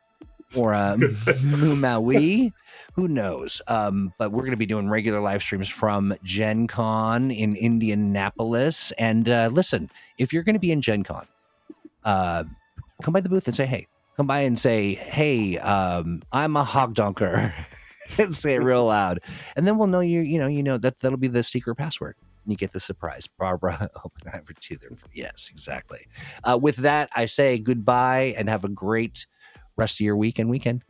or a moo-maui. Who knows? But we're going to be doing regular live streams from Gen Con in Indianapolis. And listen, if you're going to be in Gen Con, come by the booth and say, hey. Come by and say, hey, I'm a hogdonker. And say it real loud. And then we'll know that'll be the secret password. And you get the surprise. Barbara Oppenheimer too. Yes, exactly. With that, I say goodbye and have a great rest of your week and weekend.